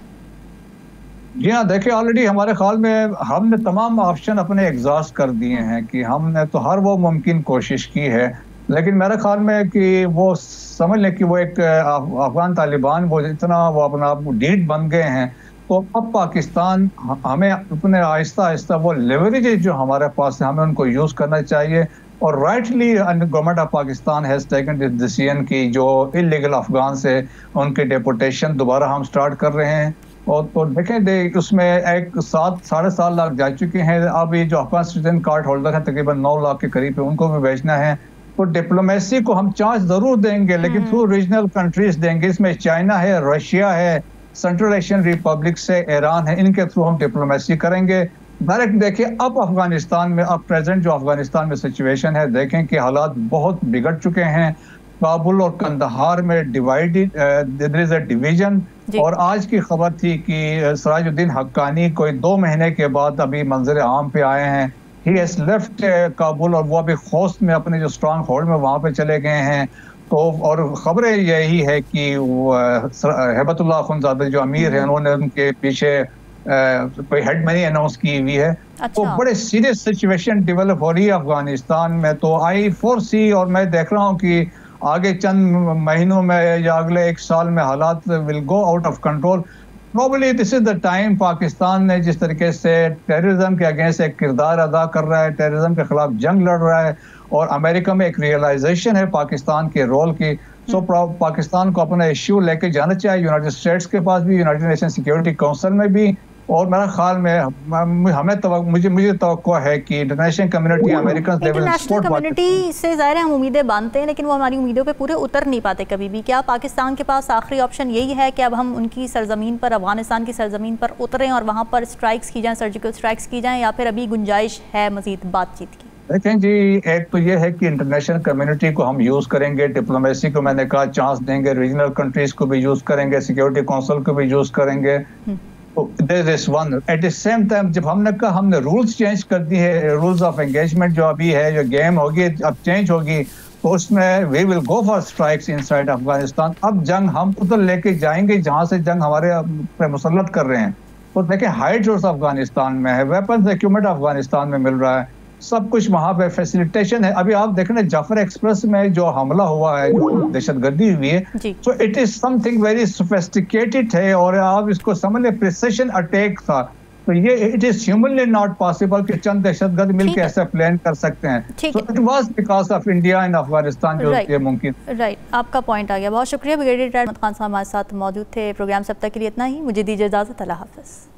जी हाँ, देखिए ऑलरेडी हमारे ख्याल में हमने तमाम ऑप्शन अपने एग्जॉस्ट कर दिए हैं कि हमने तो हर वो मुमकिन कोशिश की है, लेकिन मेरे ख्याल में कि वो समझ लें कि वो एक अफगान तालिबान वो इतना वो अपना आप डीड बन गए हैं। तो अब पाकिस्तान हमें अपने आहिस्ता आहिस्ता वो लेवरेज जो हमारे पास है हमें उनको यूज़ करना चाहिए। और rightly government of Pakistan has taken this decision की जो इलीगल अफगान से उनके डेपोटेशन दोबारा हम स्टार्ट कर रहे हैं। और तो देखें उसमें एक 7-7.5 लाख जा चुके हैं। अब ये जो अफगान सिटीजन कार्ड होल्डर है तकरीबन 9 लाख के करीब है, उनको भी भेजना है। तो डिप्लोमेसी को हम चांस जरूर देंगे, लेकिन थ्रू रीजनल कंट्रीज देंगे। इसमें चाइना है, रशिया है, सेंट्रल एशियन रिपब्लिक से ईरान है, इनके थ्रू हम डिप्लोमेसी करेंगे। डायरेक्ट देखिए अब अफगानिस्तान में अब प्रेजेंट जो अफगानिस्तान में सिचुएशन है, देखें कि हालात बहुत बिगड़ चुके हैं। काबुल और कंदहार में देयर इज अ डिवीजन। और आज की खबर थी कि सराजुद्दीन हक्कानी कोई 2 महीने के बाद अभी मंजर आम पे आए हैं। ही हैज लेफ्ट काबुल और वो अभी खोस्त में अपने जो स्ट्रांग होल्ड में वहाँ पे चले गए हैं। तो और खबरें यही है कि हेबतुल्लाह अखुंज़ादा जो अमीर है उन्होंने उनके पीछे कोई हेड मनी अनाउंस की हुई है। तो बड़े सीरियस सिचुएशन डेवलप हो रही है अफगानिस्तान में। तो आई फोरसी और मैं देख रहा हूँ कि आगे चंद महीनों में या अगले 1 साल में हालात will go out of control. Probably this is the time. Pakistan ने जिस तरीके से टेररिज्म के अगेंस्ट एक किरदार अदा कर रहा है, टेररिज्म के खिलाफ जंग लड़ रहा है, और अमेरिका में एक रियलाइजेशन है पाकिस्तान के रोल की। सो पाकिस्तान को अपना इश्यू लेके जाना चाहिए यूनाइटेड स्टेट्स के पास भी, यूनाइटेड नेशन सिक्योरिटी काउंसिल में भी। और मेरा ख्याल में मुझे तवक्को है कि इंटरनेशनल कम्युनिटी इंटरनेशनल कम्युनिटी से ज़ाहिर है हम उम्मीदें बांधते हैं, लेकिन वो हमारी उम्मीदों पे पूरे उतर नहीं पाते कभी भी। क्या पाकिस्तान के पास आखिरी ऑप्शन यही है कि अब हम उनकी सरजमीन पर, अफगानिस्तान की सरजमीन पर उतरें और वहाँ पर स्ट्राइक्स की जाएँ, सर्जिकल स्ट्राइक्स की जाएँ, या फिर अभी गुंजाइश है मज़ीद बातचीत की? देखें जी, एक तो ये है कि इंटरनेशनल कम्युनिटी को हम यूज़ करेंगे, डिप्लोमेसी को मैंने कहा चांस देंगे, रीजनल कंट्रीज को भी यूज़ करेंगे, सिक्योरिटी काउंसिल को भी यूज़ करेंगे। तो there is one at the same time जब हमने कहा हमने रूल्स चेंज कर दी है, रूल्स ऑफ एंगेजमेंट जो अभी है, जो गेम होगी अब चेंज होगी, तो उसमें we will go for strikes inside Afghanistan. अब जंग हम उधर लेके जाएंगे जहां से जंग हमारे पे मुसल्लत कर रहे हैं। तो देखिए हाइड रोड्स अफगानिस्तान में है, वेपन्स इक्विपमेंट अफगानिस्तान में मिल रहा है, सब कुछ वहां पे फैसिलिटेशन है। अभी आप देख रहे हैं जाफर एक्सप्रेस में जो हमला हुआ है, जो दहशतगर्दी हुई है, तो it is something very sophisticated है और आप इसको समझ लें प्रिसिशन अटैक था। तो ये it is humanly not possible कि चंद दहशतगर्द मिलकर ऐसा प्लान कर सकते हैं। तो it was because of India and Afghanistan जो ये मुमकिन। राइट, आपका पॉइंट आ गया। बहुत शुक्रिया। ब्रिगेडियर अहमद खान साहब हमारे साथ मौजूद थे। प्रोग्राम से अब तक के लिए इतना ही। मुझे दीजिए इजाजत। अल्लाह हाफिज।